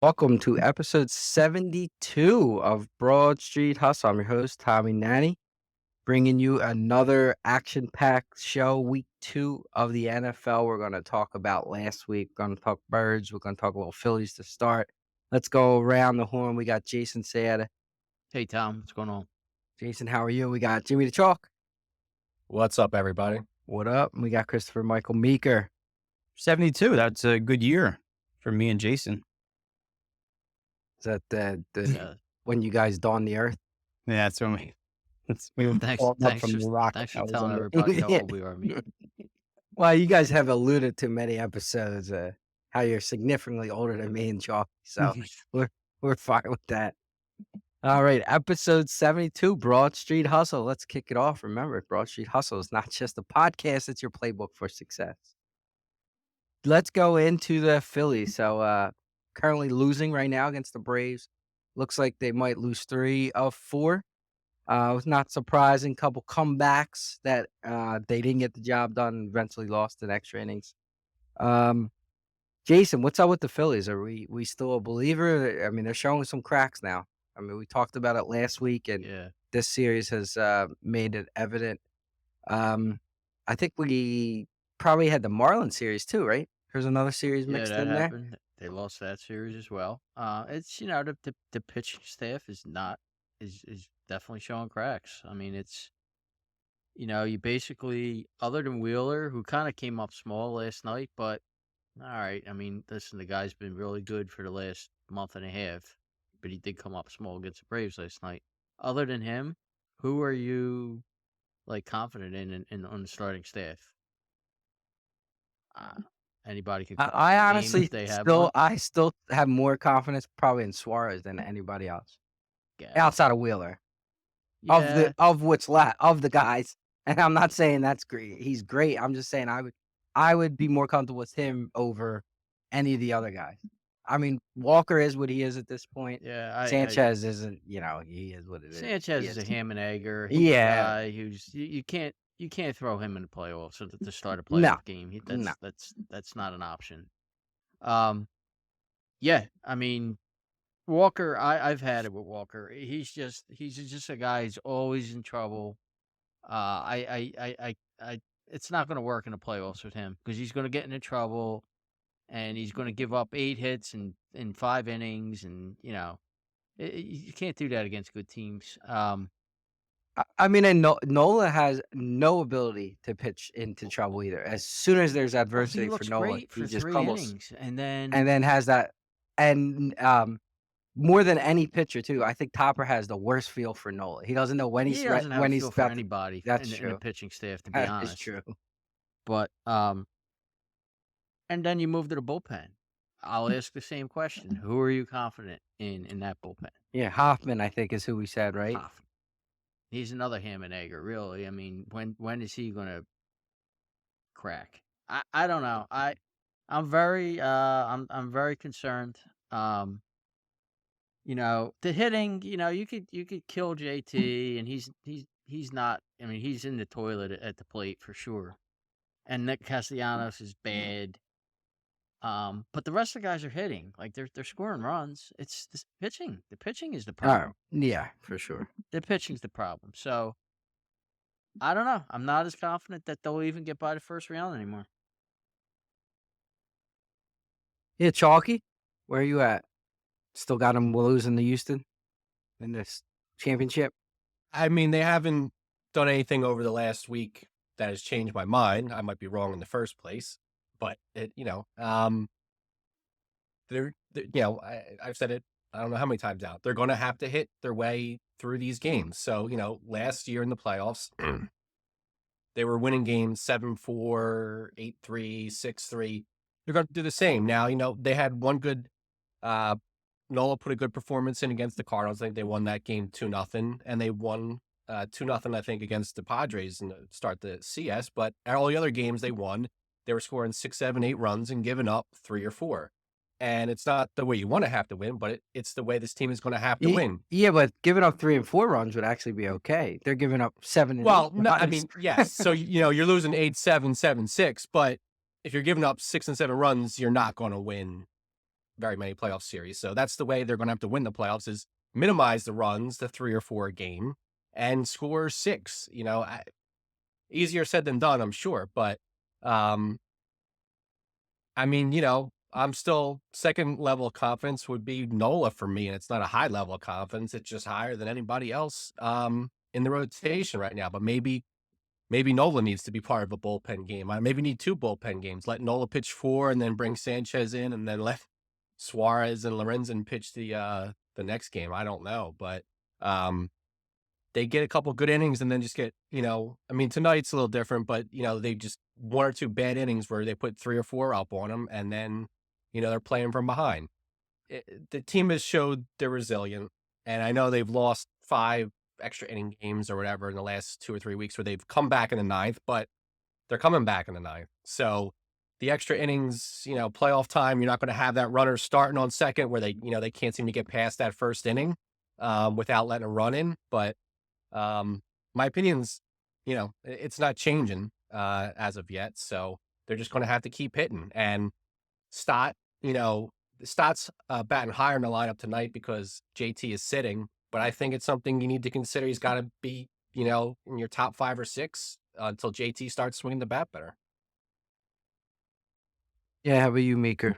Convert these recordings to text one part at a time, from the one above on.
Welcome to episode 72 of Broad Street Hustle. I'm your host, Tommy Nanny, bringing you another action packed show, week 2 of the NFL. We're going to talk about last week. We're going to talk birds. We're going to talk a little Phillies to start. Let's go around the horn. We got Jason Sayada. Hey, Tom, what's going on? Jason, how are you? We got Jimmy the Chalk. What's up, everybody? What up? And we got Christopher Michael Meeker. 72. That's a good year for me and Jason. Is that the Yeah. when you guys dawned the earth? Yeah, that's when we were Thanks, falling up thanks, from for, the rock. thanks that for was telling under- everybody how Yeah. old we are. Me. Well, you guys have alluded to many episodes how you're significantly older than me and Chalk, so we're fine with that. All right, episode 72, Broad Street Hustle. Let's kick it off. Remember, Broad Street Hustle is not just a podcast; it's your playbook for success. Let's go into the Phillies. So, currently losing right now against the Braves. Looks like they might lose 3 of 4. It was not surprising. Couple comebacks that they didn't get the job done and eventually lost in extra innings. Jason, what's up with the Phillies? Are we still a believer? I mean, they're showing some cracks now. I mean, we talked about it last week, and Yeah, this series has made it evident. I think we probably had the Marlins series too, right? There's another series yeah, mixed that in there. happened. They lost that series as well. It's the pitching staff is definitely showing cracks. I mean, it's you basically other than Wheeler, who kind of came up small last night, but all right. I mean, listen, the guy's been really good for the last month and a half, but he did come up small against the Braves last night. Other than him, who are you confident in on the starting staff? Uh, Anybody could call I a name honestly if they have one. still have more confidence probably in Suarez than anybody else Yeah, outside of Wheeler. yeah, Of what's left of the guys, and I'm not saying that's great. He's great. I'm just saying I would be more comfortable with him over any of the other guys. I mean, Walker is what he is at this point. yeah. Sanchez isn't, he is what it is. Sanchez He is a is. ham and egger. He's a Yeah. guy who's you can't throw him in the playoffs to start a No. playoff game. No. That's not an option. Yeah. I mean, Walker. I've had it with Walker. He's just a guy who's always in trouble. It's not going to work in the playoffs with him because he's going to get into trouble and he's going to give up 8 hits in 5 innings, and you can't do that against good teams. I mean, and Nola has no ability to pitch into trouble either. As soon as there's Well, adversity he for looks Nola, great he for just 3 crumbles, innings, and then and then has that, and more than any pitcher too. I think Topper has the worst feel for Nola. He doesn't know when he doesn't have a when he's feel for about to. anybody That's in the true. pitching staff, to be That is honest. true. But and then you move to the bullpen. I'll ask the same question: who are you confident in that bullpen? Yeah, Hoffman, I think, is who we said, right? Hoffman. He's another ham and egger, really. I mean, when is he gonna crack? I don't know. I'm very concerned. The hitting, you could kill JT, and he's not. I mean, he's in the toilet at the plate for sure. And Nick Castellanos is bad. But the rest of the guys are hitting. Like they're scoring runs. It's this pitching. The pitching is the problem. Yeah, for sure. The pitching's the problem. So I don't know. I'm not as confident that they'll even get by the first round anymore. Yeah, Chalky, where are you at? Still got him losing to Houston in this championship. I mean, they haven't done anything over the last week that has changed my mind. I might be wrong in the first place, but I've said it. I don't know how many times out. They're going to have to hit their way through these games. So, last year in the playoffs, they were winning games 7-4, 8-3, 6-3. They're going to do the same. Now, they had one good, Nola put a good performance in against the Cardinals. I think they won that game 2-0, and they won 2-0, I think, against the Padres and start the CS. But all the other games they won, they were scoring 6, 7, 8 runs and giving up 3 or 4. And it's not the way you want to have to win, but it's the way this team is going to have to win. Yeah, but giving up 3 and 4 runs would actually be okay. They're giving up 7 and 8 Well, no, I runs. mean, yes. So, you're losing 8-7, 7-6, but if you're giving up 6 and 7 runs, you're not going to win very many playoff series. So that's the way they're going to have to win the playoffs is minimize the runs to 3 or 4 a game and score 6. Easier said than done, I'm sure. But um, I mean, I'm still second level of confidence would be Nola for me, and it's not a high level of confidence. It's just higher than anybody else in the rotation right now. But maybe Nola needs to be part of a bullpen game. I maybe need 2 bullpen games. Let Nola pitch 4 and then bring Sanchez in and then let Suarez and Lorenzen pitch the next game. I don't know, but they get a couple good innings and then just get, I mean, tonight's a little different, but they just 1 or 2 bad innings where they put 3 or 4 up on them and then, they're playing from behind. The team has showed they're resilient, and I know they've lost 5 extra inning games or whatever in the last 2 or 3 weeks where they've come back in the ninth, but they're coming back in the ninth. So the extra innings, playoff time, you're not going to have that runner starting on second where they can't seem to get past that first inning without letting a run in. But my opinion's, it's not changing as of yet. So they're just going to have to keep hitting. And Stott, Stott's batting higher in the lineup tonight because JT is sitting. But I think it's something you need to consider. He's got to be, in your top 5 or 6 until JT starts swinging the bat better. Yeah, how about you, Meeker?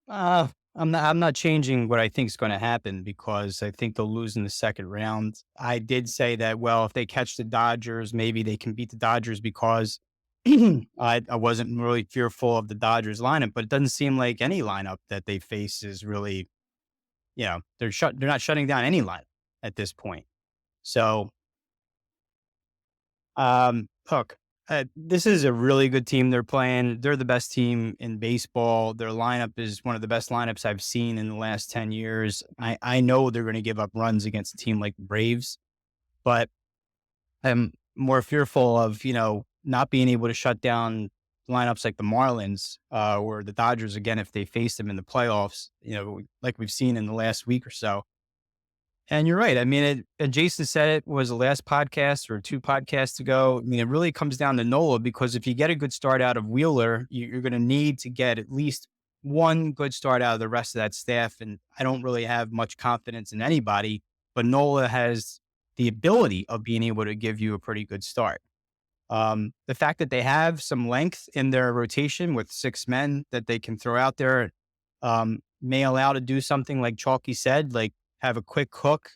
I'm not changing what I think is going to happen because I think they'll lose in the second round. I did say that, well, if they catch the Dodgers, maybe they can beat the Dodgers because I wasn't really fearful of the Dodgers lineup, but it doesn't seem like any lineup that they face is really, they're not shutting down any lineup at this point. So, look, this is a really good team they're playing. They're the best team in baseball. Their lineup is one of the best lineups I've seen in the last 10 years. I know they're going to give up runs against a team like the Braves, but I'm more fearful of, not being able to shut down lineups like the Marlins or the Dodgers again if they face them in the playoffs, like we've seen in the last week or so. And you're right. I mean, Jason said it was the last podcast or 2 podcasts ago. I mean, it really comes down to Nola because if you get a good start out of Wheeler, you're going to need to get at least 1 good start out of the rest of that staff. And I don't really have much confidence in anybody, but Nola has the ability of being able to give you a pretty good start. The fact that they have some length in their rotation with 6 men that they can throw out there may allow to do something like Chalky said, like have a quick hook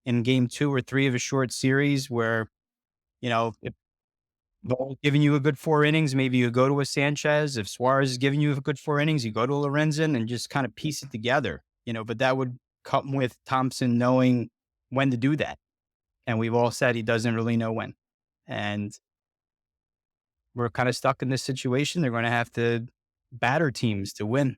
in game 2 or 3 of a short series where, if Noel's giving you a good 4 innings, maybe you go to a Sanchez. If Suarez is giving you a good 4 innings, you go to a Lorenzen and just kind of piece it together, but that would come with Thompson knowing when to do that. And we've all said he doesn't really know when. And we're kind of stuck in this situation. They're going to have to batter teams to win.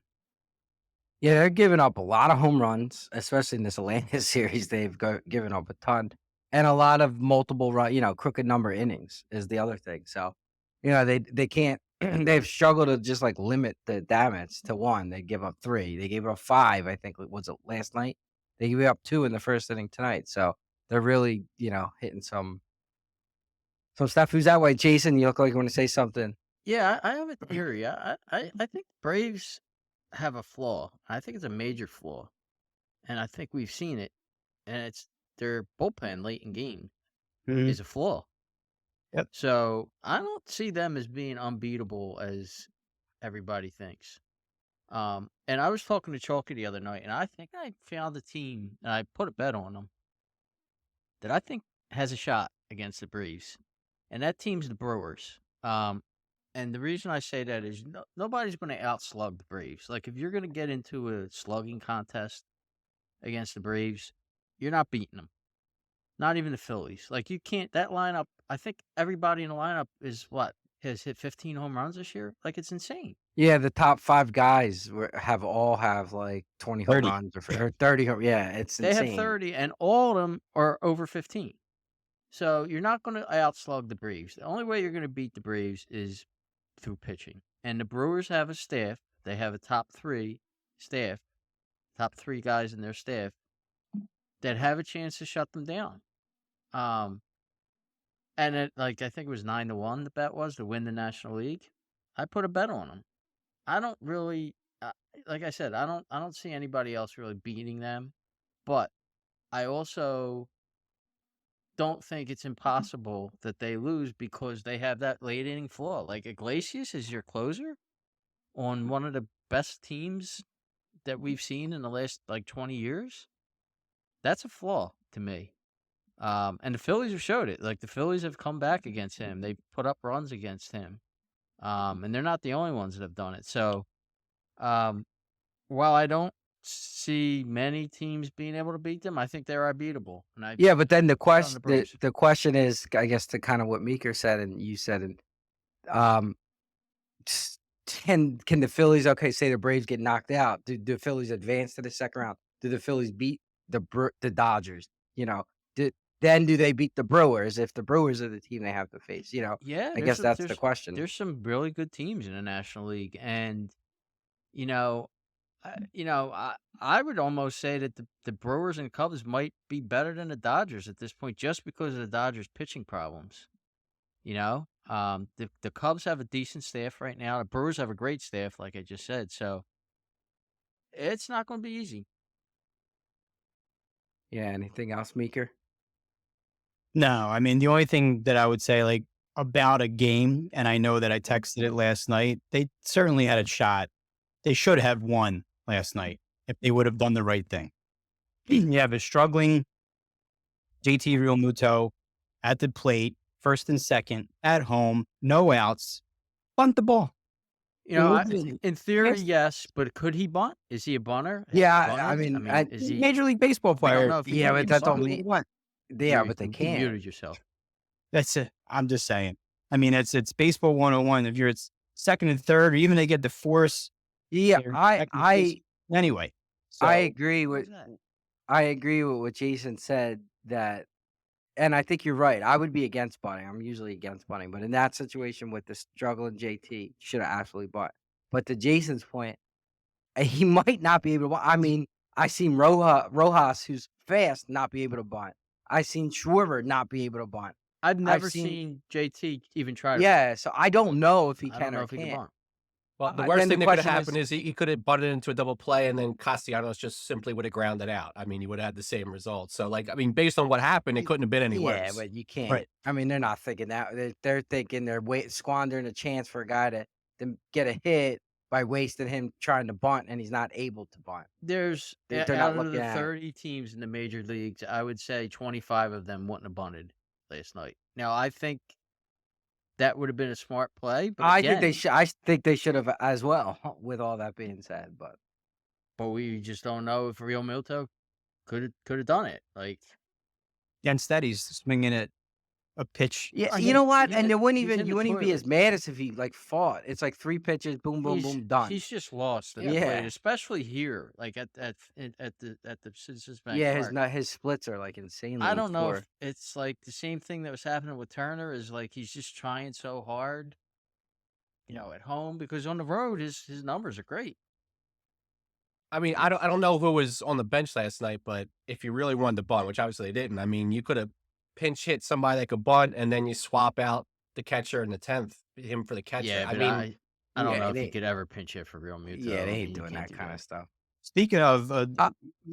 Yeah, they're giving up a lot of home runs, especially in this Atlanta series. They've given up a ton, and a lot of multiple run, crooked number innings is the other thing. So, they can't. They've struggled to just like limit the damage to 1. They give up 3. They gave up 5. I think was it last night. They gave up 2 in the first inning tonight. So they're really, hitting some stuff. Who's that way, Jason? You look like you want to say something. Yeah, I have a theory. I think the Braves have a flaw. I think it's a major flaw, and I think we've seen it. And it's their bullpen late in game Mhm. is a flaw. Yep. So I don't see them as being unbeatable as everybody thinks. And I was talking to Chalky the other night, and I think I found a team, and I put a bet on them that I think has a shot against the Braves, and that team's the Brewers. And the reason I say that is nobody's going to outslug the Braves. Like if you're going to get into a slugging contest against the Braves, you're not beating them. Not even the Phillies. Like you can't. That lineup. I think everybody in the lineup has hit 15 home runs this year. Like it's insane. Yeah, the top 5 guys have like 20 home 30. runs or 30. Yeah, it's They have insane. 30, and all of them are over 15. So you're not going to outslug the Braves. The only way you're going to beat the Braves is through pitching. And the Brewers have a staff. They have a top 3 staff, top 3 guys in their staff that have a chance to shut them down. And I think it was 9-1. The bet was to win the National League. I put a bet on them. I don't really like I said, I don't see anybody else really beating them, but I also don't think it's impossible that they lose because they have that late inning flaw. Like Iglesias is your closer on one of the best teams that we've seen in the last like 20 years. That's a flaw to me. And the Phillies have showed it. Like the Phillies have come back against him. They put up runs against him. And they're not the only ones that have done it. So, um, while I don't see many teams being able to beat them, I think they're unbeatable. And I Yeah, but then the put on the question Braves. the question is, I guess, to kind of what Meeker said and you said, and um, s- can the Phillies? Okay, say the Braves get knocked out. Do the Phillies advance to the second round? Do the Phillies beat the Dodgers? You know, do, then do they beat the Brewers if the Brewers are the team they have to face? Yeah, I guess that's the question. there's some really good teams in the National League, and you know, I would almost say that the Brewers and Cubs might be better than the Dodgers at this point, just because of the Dodgers' pitching problems. The Cubs have a decent staff right now. The Brewers have a great staff, like I just said. So it's not going to be easy. Yeah. Anything else, Meeker? No, I mean, the only thing that I would say, like, about a game, and I know that I texted it last night, they certainly had a shot. They should have won last night if they would have done the right thing. You have a struggling JT Realmuto at the plate, first and second, at home, no outs, bunt the ball. In theory, yes, but could he bunt? Is he a bunter? Has he Yeah, I bunted? mean, Is he? Major League Baseball We don't player. know if he yeah, can but even that don't bunt. mean. What? Yeah, but they You can't. muted yourself. That's it. I'm just saying. I mean, it's baseball 101. If you're at second and third, or even they get to force. Yeah, their I second base- I anyway. I So agree What with was that? I agree with what Jason said that, and I think you're right. I would be against bunting. I'm usually against bunting, but in that situation with the struggling JT, should have absolutely bunt. But to Jason's point, he might not be able to bunt. I mean, I seen Rojas, who's fast, not be able to bunt. I seen Schwarber not be able to bunt. I've I've never seen, seen JT even try to bunt. yeah. So I don't know if he I don't can know or if he can can't. bunt. Well, the Then worst the thing that could have question happened is, is he could have butted into a double play, and then Castellanos just simply would have grounded out. I mean, you would have had the same result. So, like, I mean, based on what happened, it couldn't have been any yeah, worse. but you can't. Right. I mean, they're not thinking that. They're thinking they're squandering a chance for a guy to get a hit by wasting him trying to bunt, and he's not able to bunt. There's They're out not of looking the at it. 30 teams in the major leagues, I would say 25 of them wouldn't have bunted last night. Now, I think that would have been a smart play, but I think they again, should. I think they should have as well. With all that being said, but we just don't know if Real Milto could have done it. Like, instead, he's swinging at a pitch. yeah, I you mean, know what? he's And in you wouldn't he's even in you the wouldn't be as toilet. mad as if he like fought. It's like 3 pitches, boom, boom, boom, done. He's just lost at the Yeah. plate, especially here, like at the Citizens Bank Yeah, Park. his splits are like insanely I don't know poor. if it's like the same thing that was happening with Turner. Is like he's just trying so hard, at home, because on the road his numbers are great. I mean, I don't know if it was on the bench last night, but if you really wanted to bunt, which obviously they didn't, I mean, you could have pinch hit somebody that could bunt, and then you swap out the catcher in the 10th, him for the catcher. Yeah, I but mean, I don't yeah, know if they- he could ever pinch hit for Real Muto. Yeah, they ain't You doing can't that do kind of stuff. Speaking of Uh,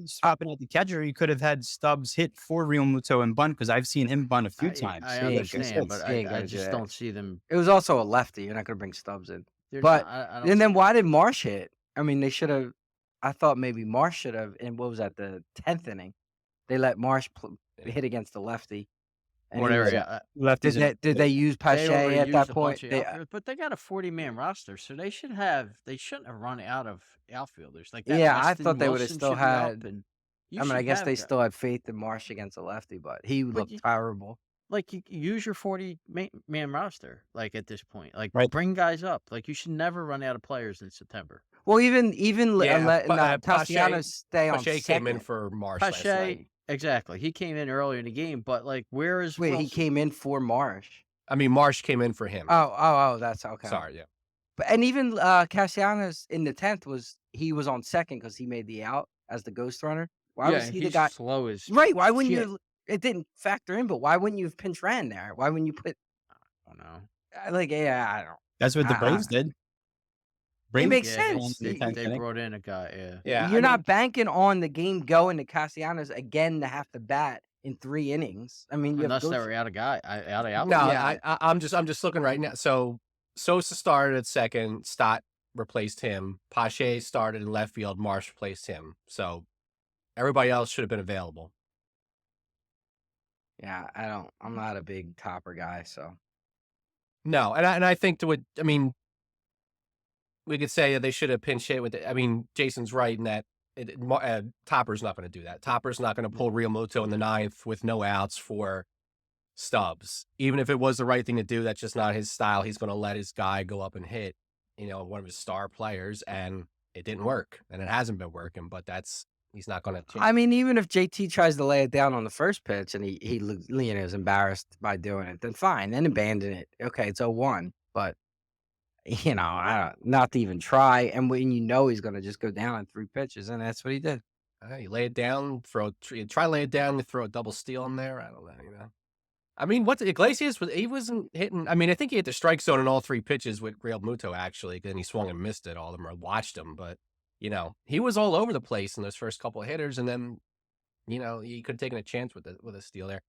swapping out the catcher, you could have had Stubbs hit for Real Muto and bunt because I've seen him bunt a few times. I He ain't good. understand, but He ain't I gonna do just that. don't see them. It was also a lefty. You're not gonna bring Stubbs in. They're But not, I don't and then see- why did Marsh hit? I mean, they should have. I thought maybe Marsh should have. And what was that? The 10th inning, they let Marsh hit against the lefty. And he whatever. was- Yeah, Lefties. Did they use they Pache already at used that a point? bunch of outfielders, but they got a 40-man roster, so they shouldn't have run out of outfielders like that. Yeah, I Weston thought they would have Wilson still should be up, had. and you I mean, I should guess have they guys. still had faith in Marsh against the lefty, but he looked you- terrible. Like, you use your 40-man roster. Like, at this point, like, Right. bring guys up. Like, you should never run out of players in September. Well, even Yeah, letting but, Castellanos stay on Pache second. came in for Marsh last Pache, night. exactly. He came in earlier in the game, but like, where is Wait, he Wilson? came in for Marsh. I mean, Marsh came in for him. Oh, that's okay. Sorry, yeah. But and even Castellanos in the 10th was on second because he made the out as the ghost runner. Why was he the he's guy? slow as Right? Why wouldn't shit. you? It didn't factor in, but why wouldn't you have pinch ran there? Why wouldn't you put I don't know. like? Yeah, I don't. That's what the I- Braves did. Bring makes Yeah, they sense. they tenth they inning. brought in a guy. Yeah, Yeah, I You're mean, not banking on the game going to Castellanos again to have to bat in 3 innings. I mean, you have unless they Ghost. were out of guy, out of no, outfield. Yeah. I'm just looking right now. So Sosa started at second, Stott replaced him, Pache started in left field, Marsh replaced him. So everybody else should have been available. Yeah, I'm not a big Topper guy, so. No, and I think I mean, we could say they should have pinch hit with it. I mean, Jason's right in that Topper's not going to do that. Topper's not going to pull Real Muto in the ninth with no outs for Stubbs. Even if it was the right thing to do, that's just not his style. He's going to let his guy go up and hit, one of his star players, and it didn't work, and it hasn't been working. But he's not going to change. I mean, even if JT tries to lay it down on the first pitch and he is embarrassed by doing it, then fine, then abandon it. Okay, it's 0-1, but not to even try. And when he's going to just go down on 3 pitches, and that's what he did. You lay it down, try lay it down, and throw a double steal in there. I don't know, I mean, what Iglesias he wasn't hitting. I mean, I think he hit the strike zone in all 3 pitches with Real Muto actually, and he swung and missed it. All of them, or watched him, but he was all over the place in those first couple of hitters, and then he could have taken a chance with a steal there.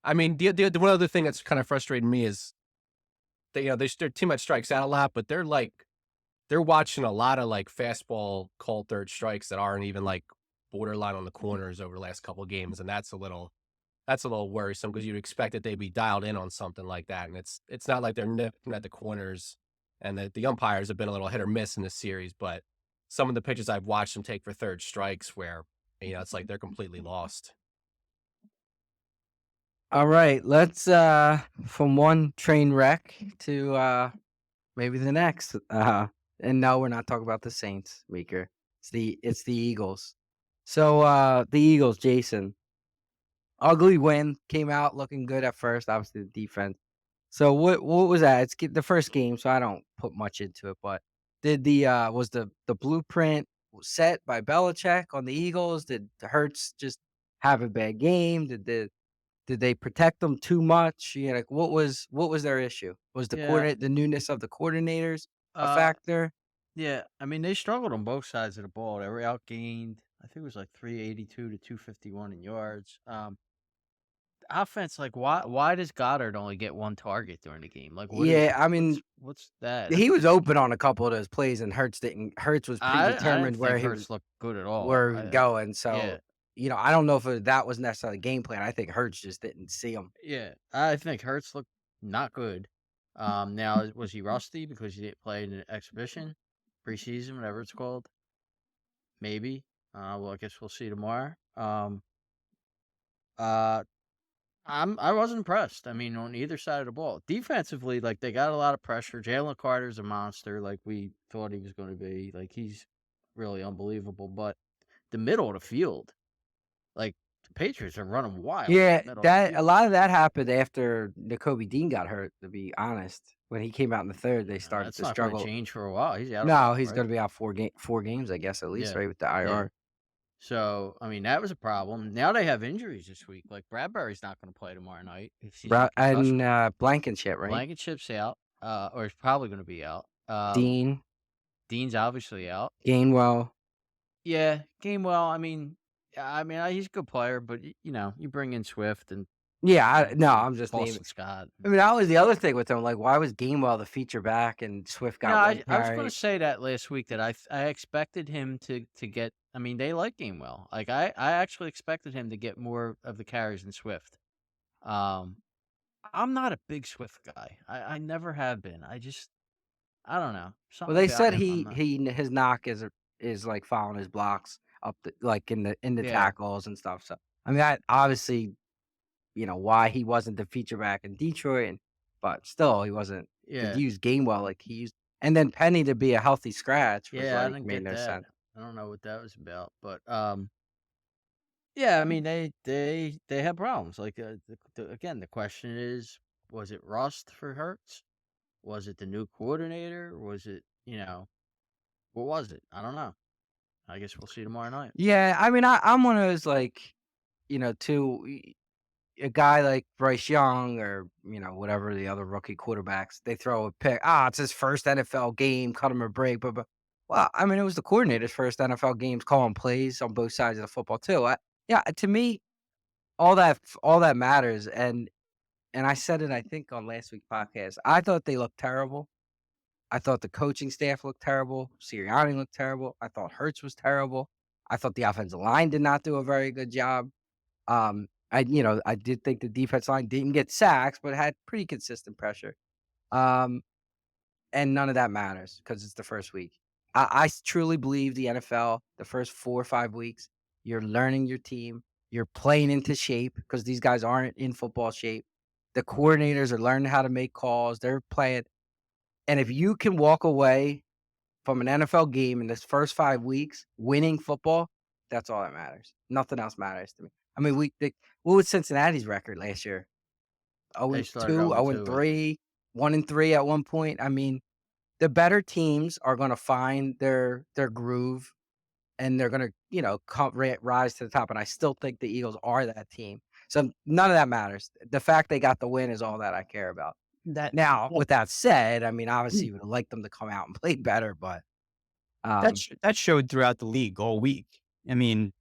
I mean, the one other thing that's kind of frustrating me is that they're too much strikes out a lot, but they're watching a lot of like fastball called third strikes that aren't even like borderline on the corners over the last couple of games, and that's a little worrisome because you'd expect that they'd be dialed in on something like that, and it's not like they're nipping at the corners, and the umpires have been a little hit or miss in this series, but some of the pitches I've watched them take for third strikes where it's like they're completely lost. All right, let's from one train wreck to maybe the next. And no, we're not talking about the Saints, Meeker. It's the Eagles. So the Eagles, Jason. Ugly win, came out looking good at first, obviously the defense. So what was that? It's the first game, so I don't put much into it, but did was the blueprint set by Belichick on the Eagles? Did Hurts just have a bad game? Did they protect them too much? Like what was their issue? Was Yeah, the newness of the coordinators a uh, factor? yeah. I mean, they struggled on both sides of the ball. They were outgained. I think it was like 382 to 251 in yards. Offense, like why does Goddard only get 1 target during the game? Like Yeah, I mean, what's that? he was open on a couple of those plays, and Hurts didn't. Hurts was I didn't predetermined think where he Hurts was looked good at all. where he was going. Yeah, So I don't know if that was necessarily game plan. I think Hurts just didn't see him. yeah. I think Hurts looked not good. Now was he rusty because he didn't play in an exhibition, preseason, whatever it's called? Maybe. Well, I guess we'll see tomorrow. Uh, I was impressed. I mean, on either side of the ball, defensively, like they got a lot of pressure. Jalen Carter's a monster, like we thought he was going to be. Like he's really unbelievable. But the middle of the field, like the Patriots are running wild. Yeah, Middle of the that a field. lot of that happened after Nakobe Dean got hurt. To be honest, when he came out in the third, they started That's to not going to struggle. change for a while. He's out. No, of he's right? going to be out 4 games, I guess, at least, Yeah, right, with the yeah. IR. So I mean, that was a problem. Now they have injuries this week. Like Bradbury's not going to play tomorrow night. He's in concussion. And Blankenship, right? Blankenship's out. Or he's probably going to be out. Dean, Dean's obviously out. Gainwell. Yeah, Gamewell. He's a good player, but you bring in Swift and Yeah, I'm just naming. Boston Scott. I mean, that was the other thing with him. Like, why was Gainwell the feature back and Swift got one I was going carry? to say that last week that I expected him to get. I mean, they like Gamewell. Like I actually expected him to get more of the carries than Swift. Um, I'm not a big Swift guy. I never have been. I don't know. Well, Something they about said him. I'm not. his knock is like following his blocks up like in the Yeah. tackles and stuff. So I mean, that obviously why he wasn't the feature back in Detroit, but still he wasn't Yeah. to use Gainwell like he used. And then Penny to be a healthy scratch was Yeah, I like didn't made get no that. sense. I don't know what that was about, but yeah, I mean they have problems. Like again, the question is, was it rust for Hurts? Was it the new coordinator? Was it what was it? I don't know. I guess we'll see tomorrow night. Yeah, I mean, I'm one of those like to a guy like Bryce Young or whatever the other rookie quarterbacks, they throw a pick. It's his first NFL game, cut him a break, but Well, I mean, it was the coordinator's first NFL games calling plays on both sides of the football too. Yeah, to me, all that matters, and I said it, I think, on last week's podcast. I thought they looked terrible. I thought the coaching staff looked terrible. Sirianni looked terrible. I thought Hurts was terrible. I thought the offensive line did not do a very good job. I did think the defense line didn't get sacks, but had pretty consistent pressure. Um, and none of that matters because it's the first week. I truly believe the NFL, the first 4 or 5 weeks, you're learning your team. You're playing into shape because these guys aren't in football shape. The coordinators are learning how to make calls. They're playing. And if you can walk away from an NFL game in this first 5 weeks winning football, that's all that matters. Nothing else matters to me. I mean, what was Cincinnati's record last year? 0 They and started 2, 0 and 0 and 2, I think. 3, 1 and 3 at one point. I mean, the better teams are gonna find their groove, and they're gonna, rise to the top, and I still think the Eagles are that team. So none of that matters. The fact they got the win is all that I care about. That Now, that with that said, I mean, obviously, you would have liked them to come out and play better, but, that um sh that showed throughout the league all week. I mean,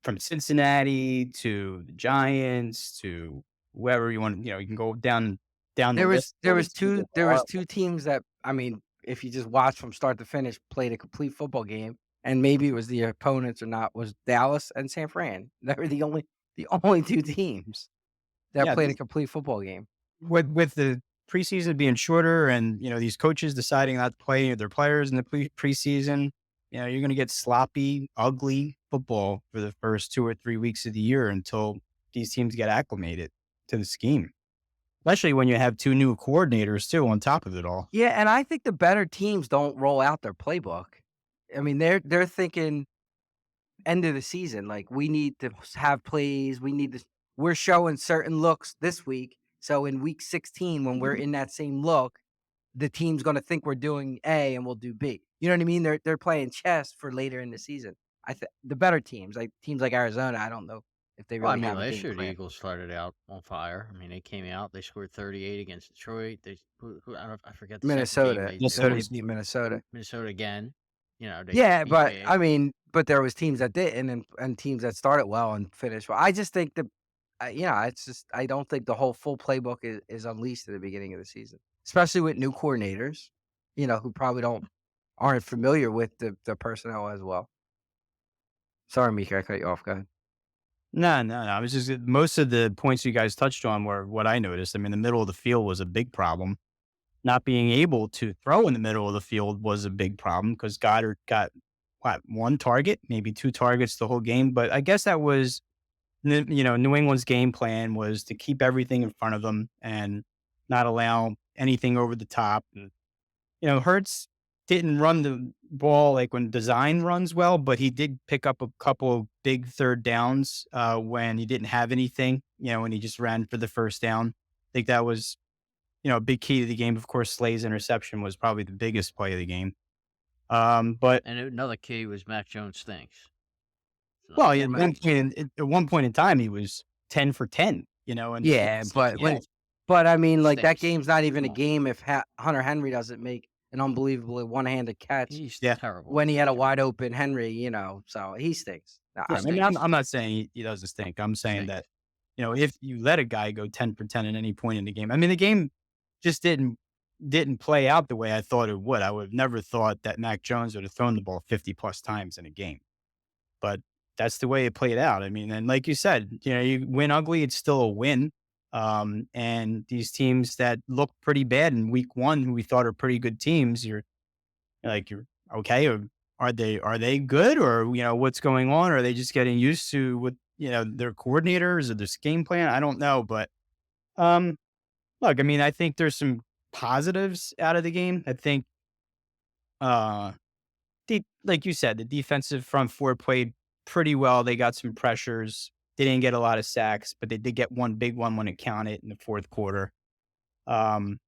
from Cincinnati to the Giants to whoever you want, you can go down the There list. was there All was these teams 2 are there was horrible. 2 teams that, I mean, if you just watch from start to finish, played a complete football game, and maybe it was the opponents or not, was Dallas and San Fran. They were the only 2 teams that Yeah, played a complete football game. with the preseason being shorter and, these coaches deciding not to play their players in the preseason, you're gonna get sloppy, ugly football for the first 2 or 3 weeks of the year until these teams get acclimated to the scheme, especially when you have 2 new coordinators too on top of it all. Yeah, and I think the better teams don't roll out their playbook. I mean, they're thinking end of the season, like, we need to have plays, we're showing certain looks this week, so in week 16, when we're in that same look, the team's gonna think we're doing A and we'll do B. You know what I mean? They're playing chess for later in the season. The better teams, like teams like Arizona, I don't know if they Well, I really mean, have a last game year the plan. Eagles started out on fire. I mean, they came out, they scored 38 against Detroit. I forget the second game. Minnesota, They then they Minnesota's beat Minnesota. Minnesota again. They Yeah, beat but bad. I mean, there was teams that didn't and teams that started well and finished well. I just think it's just I don't think the whole full playbook is unleashed at the beginning of the season, especially with new coordinators, who probably aren't familiar with the personnel as well. Sorry, Mika, I cut you off. Go ahead. No, no, no. I was just most of the points you guys touched on were what I noticed. I mean, the middle of the field was a big problem. Not being able to throw in the middle of the field was a big problem because Goddard got what, 1 target, maybe 2 targets the whole game. But I guess that was New England's game plan was to keep everything in front of them and not allow anything over the top. And Hurts didn't run the ball like when design runs well, but he did pick up a couple of big third downs when he didn't have anything, when he just ran for the first down. I think that was, a big key to the game. Of course, Slay's interception was probably the biggest play of the game. But And another key was Mac Jones stinks. So, well, Well, at one point in time, he was 10 for 10, and yeah, but yeah, I mean, like, that stinks. game's not even a Come on. game if Hunter Henry doesn't make an unbelievable one-handed catch He's yeah. terrible. when he had a wide open Henry, so he stinks. Yeah, I I mean, mean, Stinks. I'm not saying he doesn't stink. I'm saying Stinks. that, if you let a guy go 10 for 10 at any point in the game, I mean, the game just didn't play out the way I thought it would. I would have never thought that Mac Jones would have thrown the ball 50 plus times in a game, but that's the way it played out. I mean, and like you said, you win ugly, it's still a win. And these teams that look pretty bad in week 1, who we thought are pretty good teams, you're okay. Or are they good, or what's going on? Or are they just getting used to what their coordinators or this game plan? I don't know, but um, look, I mean, I think there's some positives out of the game. I think uh, like you said, the defensive front four played pretty well. They got some pressures. They didn't get a lot of sacks, but they did get one big one when it counted in the fourth quarter. And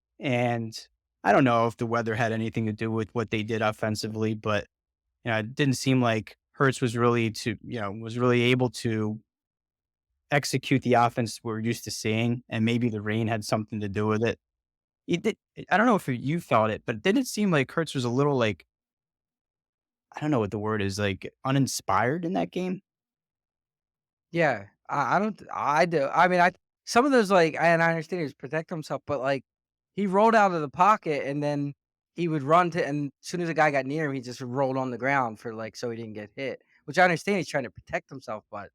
I don't know if the weather had anything to do with what they did offensively, but it didn't seem like Hurts was really able to execute the offense we're used to seeing, and maybe the rain had something to do with it. It did. I don't know if you felt it, but it didn't seem like Hurts was a little like I don't know what the word is, like, uninspired in that game? Yeah, I don't I do. I mean, I some of those, like, and I understand he's protect himself, but, like, he rolled out of the pocket and then he would run to, and as soon as a guy got near him, he just rolled on the ground for, like, so he didn't get hit, which I understand he's trying to protect himself, but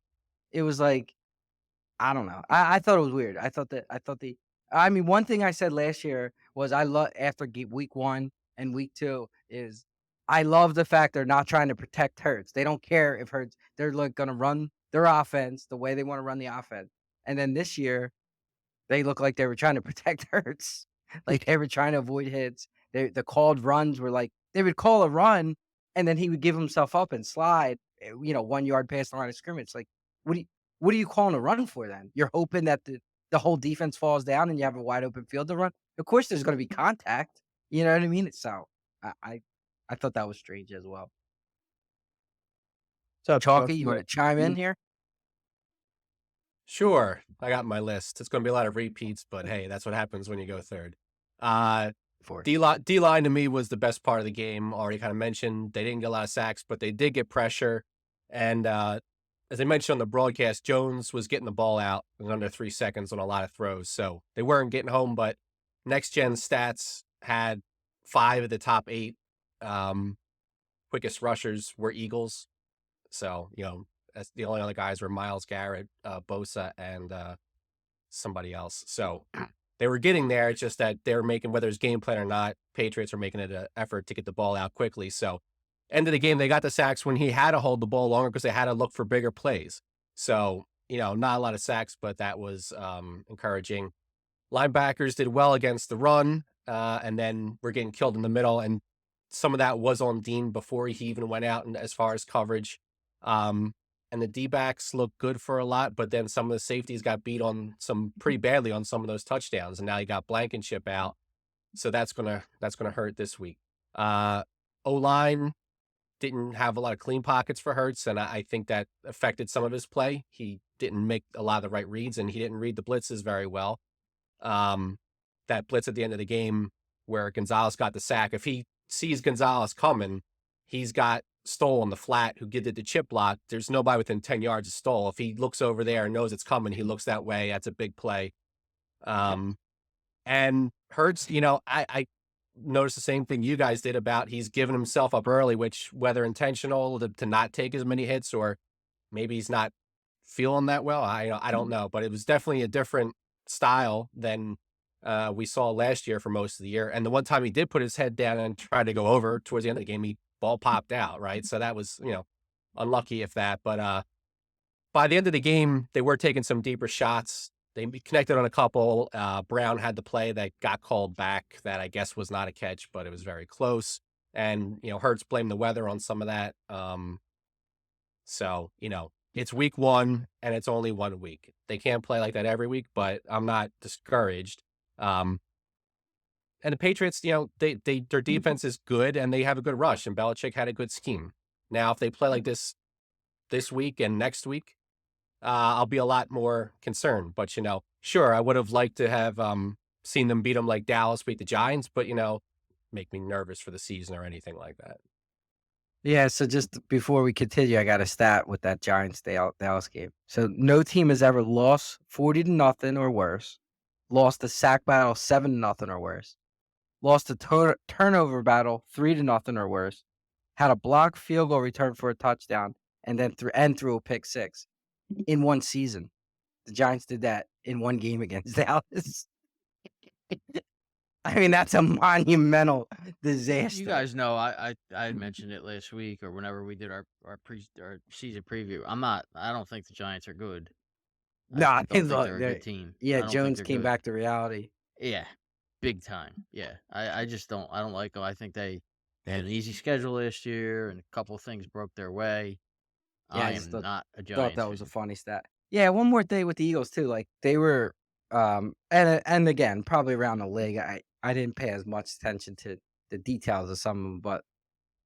it was like, I don't know. I thought it was weird. I thought the I mean, one thing I said last year was I love after week 1 and week 2 is I love the fact they're not trying to protect Hurts. They don't care if Hurts, they're like gonna run their offense the way they want to run the offense. And then this year they look like they were trying to protect Hurts. Like, they were trying to avoid hits. The called runs were like they would call a run, and then he would give himself up and slide, 1 yard past the line of scrimmage. Like, what do you what are you calling a run for then? You're hoping that the whole defense falls down and you have a wide open field to run? Of course, there's gonna be contact. You know what I mean? So, I I I thought that was strange as well. What's up, Chalky, Buck? you wanna chime in here? Sure, I got my list. It's going to be a lot of repeats, but hey, that's what happens when you go third. Uh, For D line to me was the best part of the game. Already kind of mentioned they didn't get a lot of sacks, but they did get pressure. And as I mentioned on the broadcast, Jones was getting the ball out in under 3 seconds on a lot of throws, so they weren't getting home. But next gen stats had 5 of the top 8 um, quickest rushers were Eagles. So that's the only other guys were Miles Garrett, Bosa, and somebody else. So they were getting there. It's just that they were making, whether it's game plan or not, Patriots were making it an effort to get the ball out quickly. So end of the game, they got the sacks when he had to hold the ball longer because they had to look for bigger plays. So not a lot of sacks, but that was encouraging. Linebackers did well against the run, and then we're getting killed in the middle. And some of that was on Dean before he even went out, and as far as coverage. And the D-backs looked good for a lot, but then some of the safeties got beat on some pretty badly on some of those touchdowns, and now you got Blankenship out, so that's gonna hurt this week. O-line didn't have a lot of clean pockets for Hurts, and I think that affected some of his play. He didn't make a lot of the right reads, and he didn't read the blitzes very well. Um, that blitz at the end of the game where Gonzalez got the sack, if he sees Gonzalez coming, he's got Stoll on the flat who did the chip block. There's nobody within 10 yards of Stoll. If he looks over there and knows it's coming, he looks that way. That's a big play. And Hurts, I noticed the same thing you guys did about he's given himself up early, which whether intentional to not take as many hits or maybe he's not feeling that well. I don't know, but it was definitely a different style than we saw last year for most of the year. And the one time he did put his head down and try to go over towards the end of the game, he ball popped out, right? So that was, unlucky if that. But by the end of the game, they were taking some deeper shots. They connected on a couple. Brown had the play that got called back that I guess was not a catch, but it was very close. And, Hurts blamed the weather on some of that. So, it's week 1 and it's only 1 week. They can't play like that every week, but I'm not discouraged. And the Patriots, their defense is good and they have a good rush, and Belichick had a good scheme. Now, if they play like this week and next week, I'll be a lot more concerned. But sure, I would have liked to have seen them beat them like Dallas beat the Giants, but make me nervous for the season or anything like that. Yeah, so just before we continue, I got a stat with that Giants Dallas game. So no team has ever lost 40 to nothing or worse, lost a sack battle 7 to nothing or worse, lost a turnover battle 3 to nothing or worse, had a blocked field goal return for a touchdown, and then threw a pick six in one season. The Giants did that in one game against Dallas. I mean, that's a monumental disaster. You guys know I had mentioned it last week or whenever we did our season preview. I don't think the Giants are good. I Nah, don't think they're a good team. I don't think Jones they're came good. back to reality. Yeah, big time. Yeah, I just don't. I don't like them. I think they had an easy schedule last year, and a couple of things broke their way. Yeah, I I just am not a thought Giants that was a fan. funny stat. Yeah, one more thing with the Eagles too. Like, they were, and again, probably around the league. I didn't pay as much attention to the details of some of them, but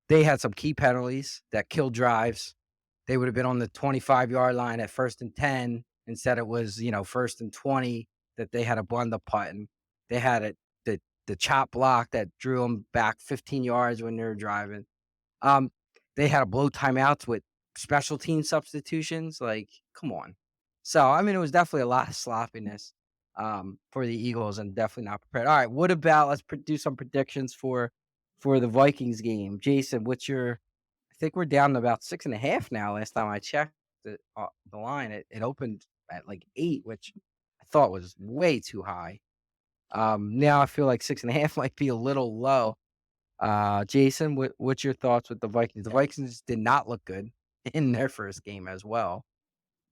they had some key penalties that killed drives. They would have been on the 25-yard line at 1st and 10. Instead, it was 1st and 20 that they had a bund up punt. They had the chop block that drew them back 15 yards when they were driving. Um, they had to blow timeouts with special team substitutions. Like, come on. So, I mean, it was definitely a lot of sloppiness for the Eagles and definitely not prepared. All right, what about do some predictions for the Vikings game. Jason, what's your I think we're down to about 6.5 now. Last time I checked the line, it opened at like 8, which I thought was way too high. Now I feel like 6.5 might be a little low. Jason, what's your thoughts with the Vikings? The Vikings did not look good in their first game as well.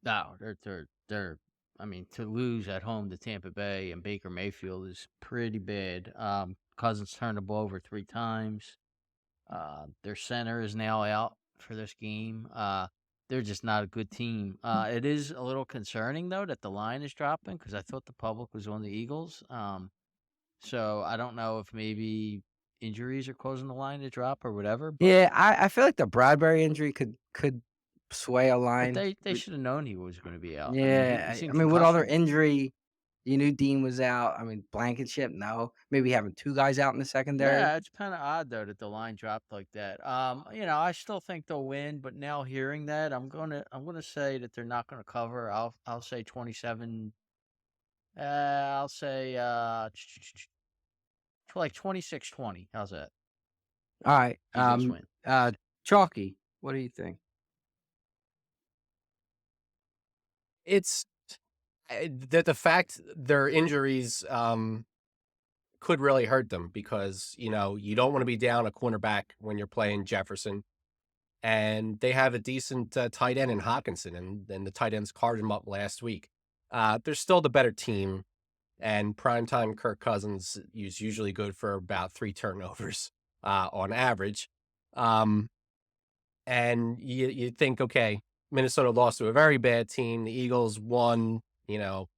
No, they're. I mean, to lose at home to Tampa Bay and Baker Mayfield is pretty bad. Cousins turned the ball over 3 times. Their center is now out for this game. They're just not a good team. It is a little concerning though that the line is dropping because I thought the public was on the Eagles. So I don't know if maybe injuries are causing the line to drop or whatever. But Yeah, I feel like the Bradbury injury could sway a but line. they should have known he was going to be out. I mean, Yeah, he's in I mean, what other concussion. injury? You knew Dean was out. I mean, Blankenship, no. Maybe having 2 guys out in the secondary. Yeah, it's kind of odd though that the line dropped like that. I still think they'll win, but now hearing that, I'm gonna say that they're not gonna cover. I'll say 27. I'll say like 26-20. How's that? All right. Eagles win. Chalky, what do you think? It's the fact their injuries could really hurt them because you don't want to be down a cornerback when you're playing Jefferson, and they have a decent tight end in Hawkinson, and the tight ends carved him up last week. They're still the better team, and primetime Kirk Cousins is usually good for about 3 turnovers on average. Um, and you think, okay, Minnesota lost to a very bad team. The Eagles won, not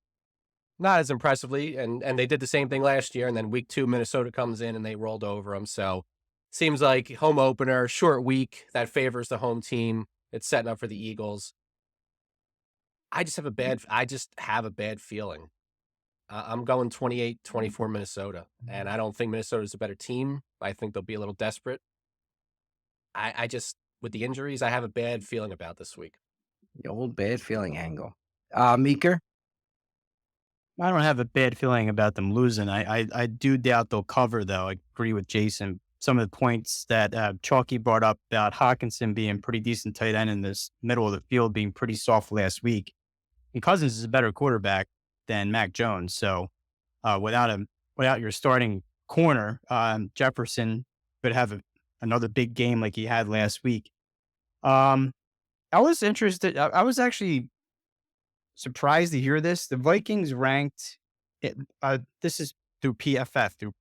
as impressively, and they did the same thing last year. And then week 2, Minnesota comes in and they rolled over them. So seems like home opener, short week that favors the home team. It's setting up for the Eagles. I just have a bad feeling. I'm going 28-24 Minnesota, and I don't think Minnesota's a better team. I think they'll be a little desperate. I just, with the injuries, I have a bad feeling about this week. The old bad feeling angle. Meeker? I don't have a bad feeling about them losing. I do doubt they'll cover, though. I agree with Jason. Some of the points that Chalky brought up about Hawkinson being pretty decent tight end in this middle of the field being pretty soft last week. And Cousins is a better quarterback than Mac Jones. So without your starting corner, Jefferson could have another big game like he had last week. I was interested. I was actually surprised to hear this. The Vikings ranked it. This is through PFF.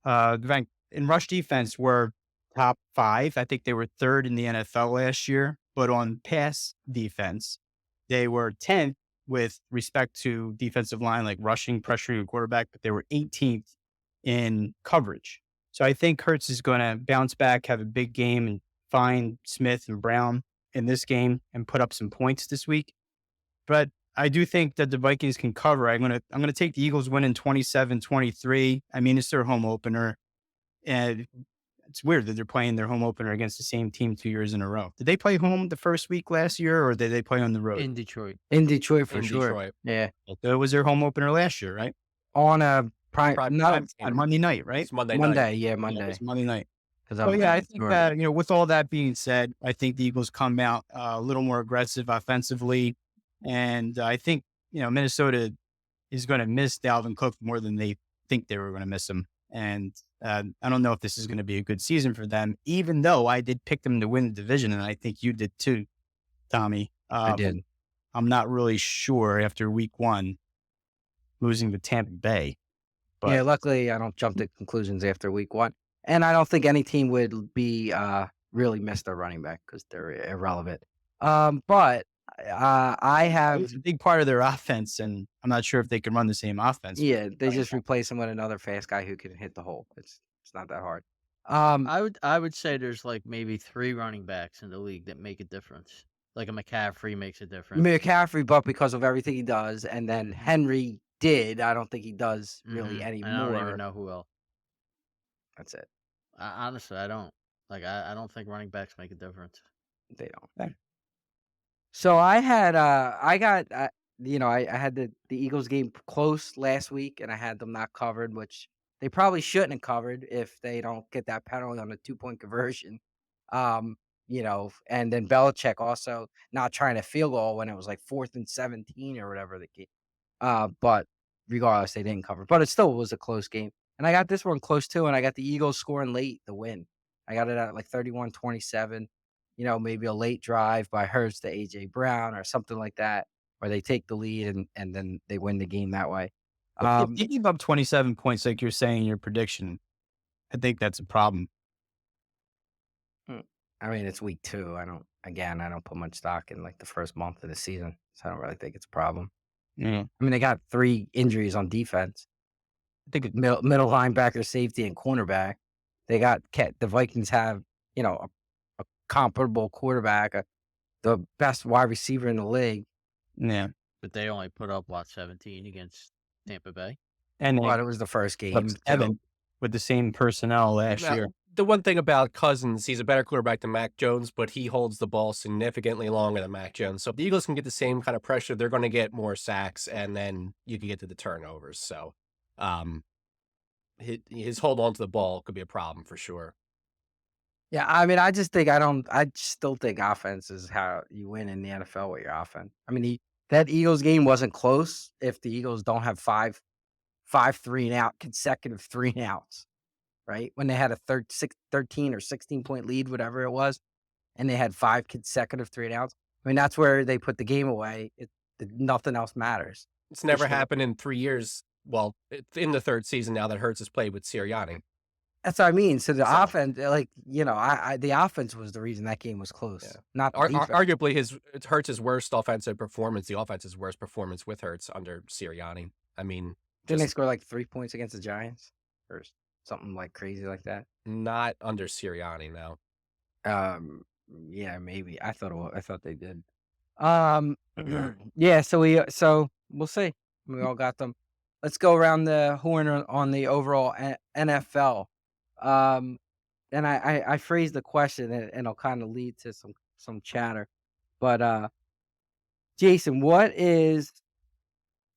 Ranked in rush defense were top 5. I think they were 3rd in the NFL last year. But on pass defense, they were 10th with respect to defensive line, like rushing, pressuring a quarterback. But they were 18th in coverage. So I think Hurts is going to bounce back, have a big game, and find Smith and Brown in this game and put up some points this week. But I do think that the Vikings can cover. I'm gonna take the Eagles winning 27-23. I mean, it's their home opener, and it's weird that they're playing their home opener against the same team 2 years in a row. Did they play home the first week last year, or did they play on the road? In Detroit. In Detroit for In sure. Detroit. Yeah. It was their home opener last year, right? On a Prime no, time. Monday night, right? It's Monday night. Monday. Yeah, Yeah, it Monday. was Monday night. Because So yeah, I think with all that being said, I think the Eagles come out a little more aggressive offensively, and I think Minnesota is going to miss Dalvin Cook more than they think they were going to miss him. And I don't know if this is going to be a good season for them, even though I did pick them to win the division, and I think you did too, Tommy. I did. I'm not really sure after week 1 losing to Tampa Bay. But Yeah, luckily I don't jump to conclusions after week 1. And I don't think any team would be really miss their running back because they're irrelevant. But I it have was a big part of their offense, and I'm not sure if they can run the same offense. yeah, they just replace him with another fast guy who can hit the hole. It's not that hard. I would say there's like maybe 3 running backs in the league that make a difference. Like a McCaffrey makes a difference. McCaffrey, but because of everything he does, and then Henry did, I don't think he does really I anymore. don't even know who else. That's it. Honestly, I don't. Like I don't think running backs make a difference. They don't. Okay. So I had I had the Eagles game close last week, and I had them not covered, which they probably shouldn't have covered if they don't get that penalty on the 2-point conversion. And then Belichick also not trying to field goal when it was like 4th and 17 or whatever the game. But regardless, they didn't cover. But it still was a close game. And I got this one close too, and I got the Eagles scoring late to win. I got it at like 31-27. Maybe a late drive by Hurts to AJ Brown or something like that, where they take the lead and then they win the game that way. But if you give up 27 points, like you're saying in your prediction, I think that's a problem. I mean, it's week 2. I don't put much stock in like the first month of the season, so I don't really think it's a problem. Yeah. I mean, they got 3 injuries on defense. I think it's middle linebacker, safety, and cornerback. The Vikings have, a comparable quarterback, the best wide receiver in the league. Yeah. But they only put up 17 against Tampa Bay. And But they it was the first put up game. 7 with the same personnel last Now, year. the one thing about Cousins, he's a better quarterback than Mac Jones, but he holds the ball significantly longer than Mac Jones. So if the Eagles can get the same kind of pressure, they're going to get more sacks, and then you can get to the turnovers. So his hold on to the ball could be a problem for sure. Yeah, I mean, I still think offense is how you win in the NFL with your offense. I mean, that Eagles game wasn't close if the Eagles don't have five 3-and-out consecutive 3-and-outs, right? When they had a 13 or 16-point lead, whatever it was, and they had 5 consecutive 3-and-outs. I mean, that's where they put the game away. Nothing else matters. It's never Just the- happened in 3 years. Well, it's in the 3rd season now that Hurts has played with Sirianni. That's what I mean. So the So- offense, the offense was the reason that game was close, Yeah. not the defense. Arguably, it's Hurts' worst offensive performance, the offense's worst performance with Hurts under Sirianni. I mean, Didn't they just score like 3 points against the Giants or something like crazy like that? not under Sirianni now. Yeah, maybe. I thought they did. Yeah. So we'll see. We all got them. Let's go around the horn on the overall NFL. And I phrased the question and it'll kind of lead to some chatter. But Jason, what is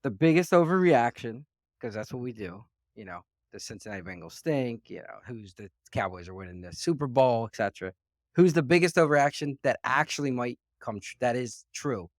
the biggest overreaction? Because that's what we do. The Cincinnati Bengals stink. Who's the Cowboys are winning the Super Bowl, etc. Who's the biggest overreaction that actually might come? That is true.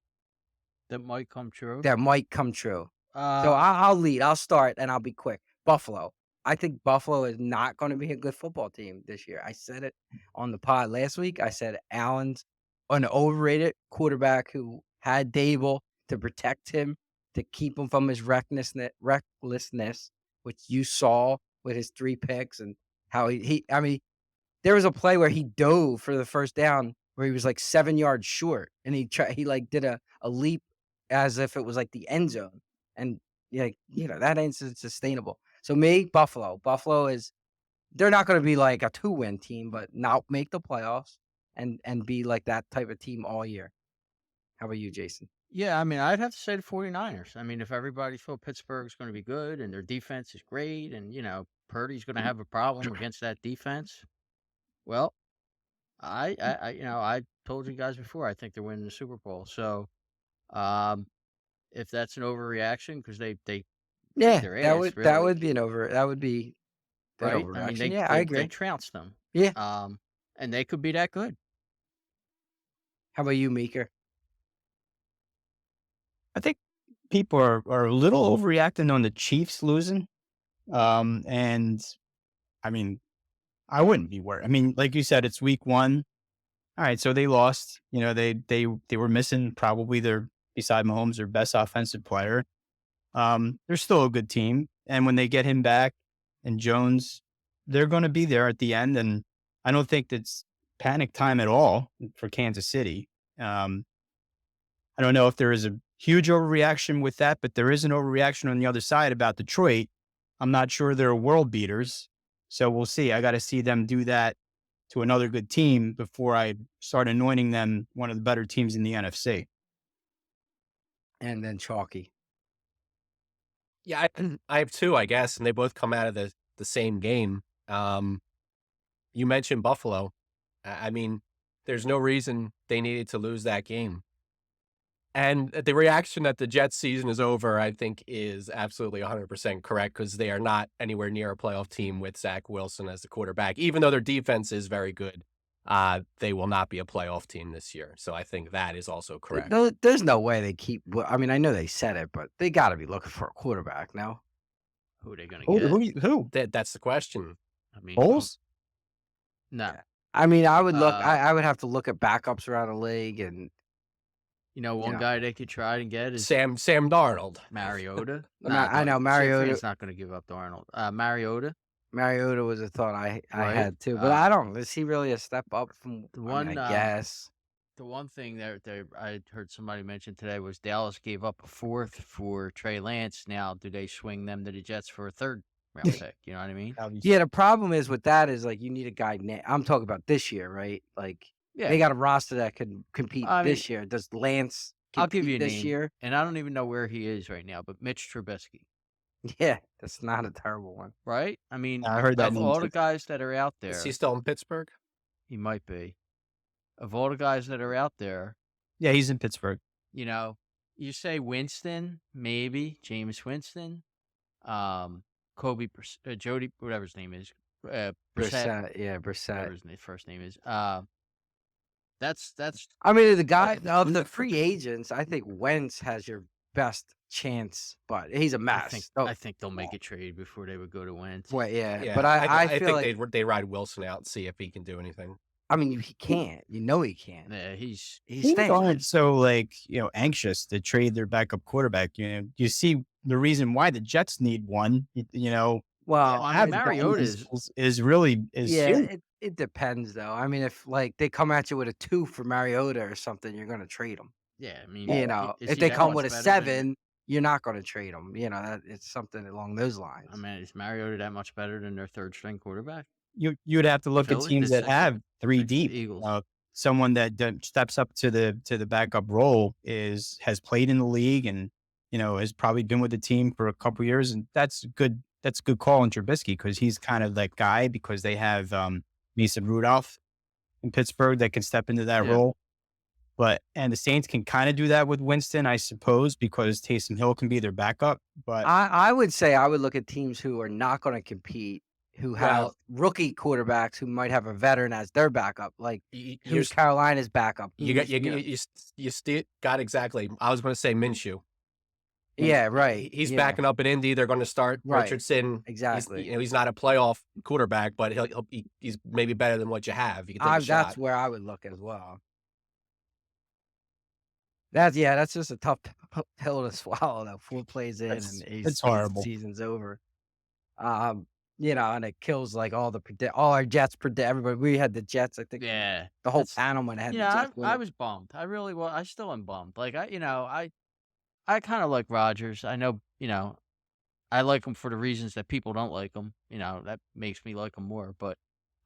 That might come true. That might come true. So Uh, I'll lead. I'll start and I'll be quick. Buffalo. I think Buffalo is not going to be a good football team this year. I said it on the pod last week. I said Allen's an overrated quarterback who had Dable to protect him, to keep him from his recklessness, which you saw with his 3 picks and how I mean, there was a play where he dove for the first down where he was like 7 yards short and he like did a leap as if it was like the end zone. And that ain't sustainable. So Buffalo. They're not going to be like a 2-win team, but not make the playoffs and be like that type of team all year. How about you, Jason? yeah, I mean, I'd have to say the 49ers. I mean, if everybody thought Pittsburgh's going to be good and their defense is great and, Purdy's going to have a problem against that defense, well, I told you guys before, I think they're winning the Super Bowl. So, if that's an overreaction, because they Yeah, their that ass, would really, be that right? I mean, overreaction. Yeah, I they agree. trounced them. Yeah. And they could be that good. How about you, Meeker? I think people are a little overreacting on the Chiefs losing. And I mean, I wouldn't be worried. I mean, like you said, it's week 1. All right, so they lost. They were missing probably beside Mahomes, their best offensive player. They're still a good team. And when they get him back and Jones, they're going to be there at the end. And I don't think that's panic time at all for Kansas City. I don't know if there is a huge overreaction with that, but there is an overreaction on the other side about Detroit. I'm not sure they're world beaters. So we'll see. I got to see them do that to another good team before I start anointing them one of the better teams in the NFC. And then Chalky. Yeah, I have 2, I guess, and they both come out of the same game. You mentioned Buffalo. I mean, there's no reason they needed to lose that game. And the reaction that the Jets season is over, I think, is absolutely 100% correct because they are not anywhere near a playoff team with Zach Wilson as the quarterback. Even though their defense is very good, they will not be a playoff team this year. So I think that is also correct. No, there's no way they keep. I mean, I know they said it, but they got to be looking for a quarterback now. Who are they going to Who? get? Who? That's the question. I mean, Bowles? no. I mean, I would look. Uh, I would have to look at backups around the league, and one Yeah. guy they could try and get is Sam Darnold. Mariota. I know San Mariota. Fran's not going to give up Darnold. Mariota. Mariota was a thought I Right. had too, but I don't. Is he really a step up from? The I one, mean, I guess. The one thing that I heard somebody mention today was Dallas gave up a 4th for Trey Lance. Now, do they swing them to the Jets for a 3rd round pick? You know what I mean? Yeah, the problem is with that is like you need a guy. I'm talking about this year, right? Like Yeah. they got a roster that could compete I mean, this year. Does Lance I'll give compete you a this name, year? and I don't even know where he is right now, but Mitch Trubisky, Yeah, that's not a terrible one. right? I mean, I heard that of name all too. the guys that are out there, Is he still in Pittsburgh? he might be. Of all the guys that are out there, Yeah, he's in Pittsburgh. you say Winston, maybe Jameis Winston, Jody, whatever his name is, Brissett, Brissett. whatever his first name is. That's I mean, the guy of the free agents, I think Wentz has your best chance, but he's a mess. I think they'll make a trade before they would go to Wentz. Well, yeah, Yeah, but I feel think like they ride Wilson out and see if he can do anything. I mean, he can't. You know, he can't. Yeah, he's He's Teams staying. aren't so anxious to trade their backup quarterback. You see the reason why the Jets need one. Well, I mean, having one Mariota is really huge. it depends though. I mean, if like they come at you with a 2 for Mariota or something, you're gonna trade him. yeah. I mean, You know, is if he they that come much with a better than- 7, you're not gonna trade him. You know, that it's something along those lines. I mean, is Mariota that much better than their 3rd string quarterback? You'd have to look at Philly- teams the that have 3 Thanks to the deep. Eagles. Someone that steps up to the backup role has played in the league and has probably been with the team for a couple years, and that's good. That's a good call on Trubisky because he's kind of that guy because they have Mason Rudolph in Pittsburgh that can step into that Yeah. role. And the Saints can kind of do that with Winston, I suppose, because Taysom Hill can be their backup. But I would say I would look at teams who are not going to compete, who have Well- rookie quarterbacks who might have a veteran as their backup. Like You're who's Carolina's backup? You got Who's, you got exactly. I was going to say Minshew. yeah, right. He's yeah, backing up in Indy. They're going to start Right. Richardson. exactly. He's not a playoff quarterback, but he's maybe better than what you have. You can take a That's shot. where I would look as well. That's just a tough pill to swallow. Though 4 plays in That's- and it's horrible. Season's over. And it kills like all our Jets predict everybody. We had the Jets. I think Yeah, the whole that's- panel might have had the Yeah, Jets. win I it. was bummed. I really was. I still am bummed. Like I kind of like Rodgers. I know, I like him for the reasons that people don't like him. That makes me like him more. But,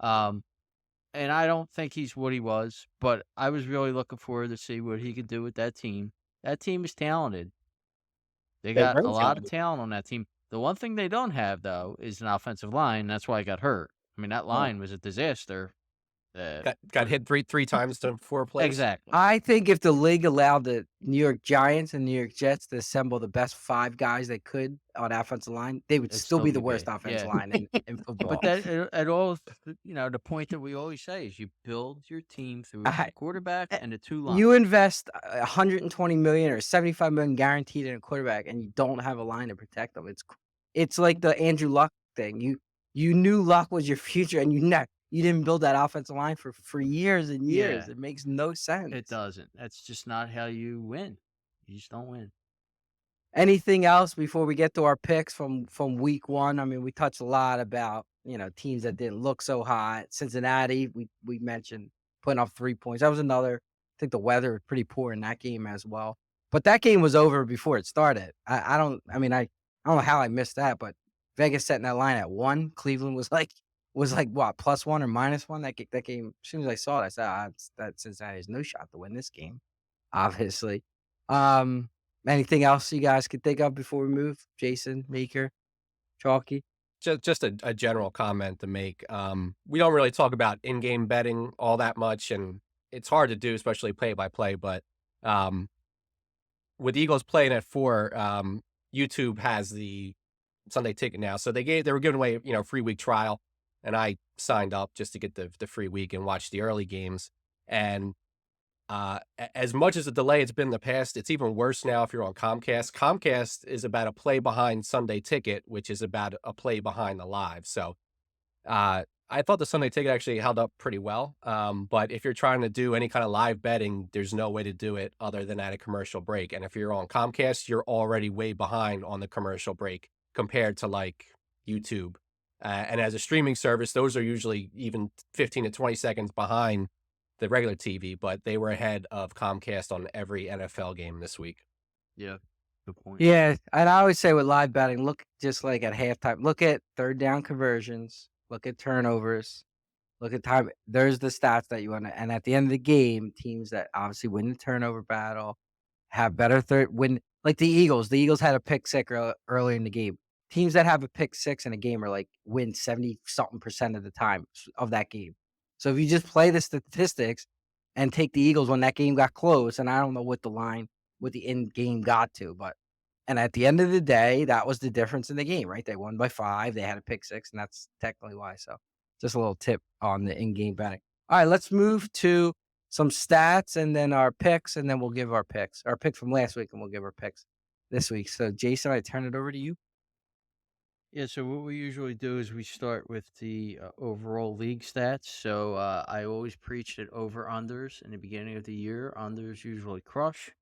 and I don't think he's what he was. But I was really looking forward to see what he could do with that team. That team is talented. They They're got very a lot of talented. talent on that team. The one thing they don't have though is an offensive line. That's why he got hurt. I mean, that line was a disaster. Got hit three times to 4 plays. Exactly. I think if the league allowed the New York Giants and New York Jets to assemble the best 5 guys they could on offensive line, they would It'd still be still the be worst bad. offensive Yeah. line in football. But that at all, the point that we always say is you build your team through I- a quarterback and the 2 lines. You invest 120 million or 75 million guaranteed in a quarterback, and you don't have a line to protect them. It's like the Andrew Luck thing. You knew Luck was your future, and you didn't build that offensive line for years and years. Yeah. It makes no sense. It doesn't. That's just not how you win. You just don't win. Anything else before we get to our picks from week 1? I mean, we touched a lot about teams that didn't look so hot. Cincinnati, we mentioned putting up 3 points. That was another. I think the weather was pretty poor in that game as well. But that game was over before it started. I don't know how I missed that, but Vegas setting that line at 1. Cleveland was like what, +1 or -1? That game. As soon as I saw it, I said, that Cincinnati has no shot to win this game. Obviously. Anything else you guys could think of before we move? Jason, Maker, Chalky. just a general comment to make. We don't really talk about in-game betting all that much, and it's hard to do, especially play by play. But um, with the Eagles playing at 4, YouTube has the Sunday ticket now, so they were giving away free week trial, and I signed up just to get the free week and watch the early games. And as much as a delay it's been in the past, it's even worse now if you're on Comcast. Comcast is about a play behind Sunday Ticket, which is about a play behind the live. So I thought the Sunday Ticket actually held up pretty well. But if you're trying to do any kind of live betting, there's no way to do it other than at a commercial break. And if you're on Comcast, you're already way behind on the commercial break compared to like YouTube. And as a streaming service, those are usually even 15 to 20 seconds behind the regular TV, but they were ahead of Comcast on every NFL game this week. Yeah, good point. Yeah, and I always say with live betting, look just like at halftime. Look at third down conversions. Look at turnovers. Look at time. There's the stats that you want to. And at the end of the game, teams that obviously win the turnover battle have better third win. Like the Eagles. The Eagles had a pick six early in the game. Teams that have a pick six in a game are like win 70 something percent of the time of that game. So if you just play the statistics and take the Eagles when that game got close, and I don't know what the line, what the end game got to, but and at the end of the day, that was the difference in the game, right? They won by 5. They had a pick six, and that's technically why. So just a little tip on the in-game betting. All right, let's move to some stats and then our picks, and then we'll give our picks. Our pick from last week, and we'll give our picks this week. So, Jason, I turn it over to you. Yeah, so what we usually do is we start with the overall league stats. So I always preach that over-unders in the beginning of the year. Unders usually crush,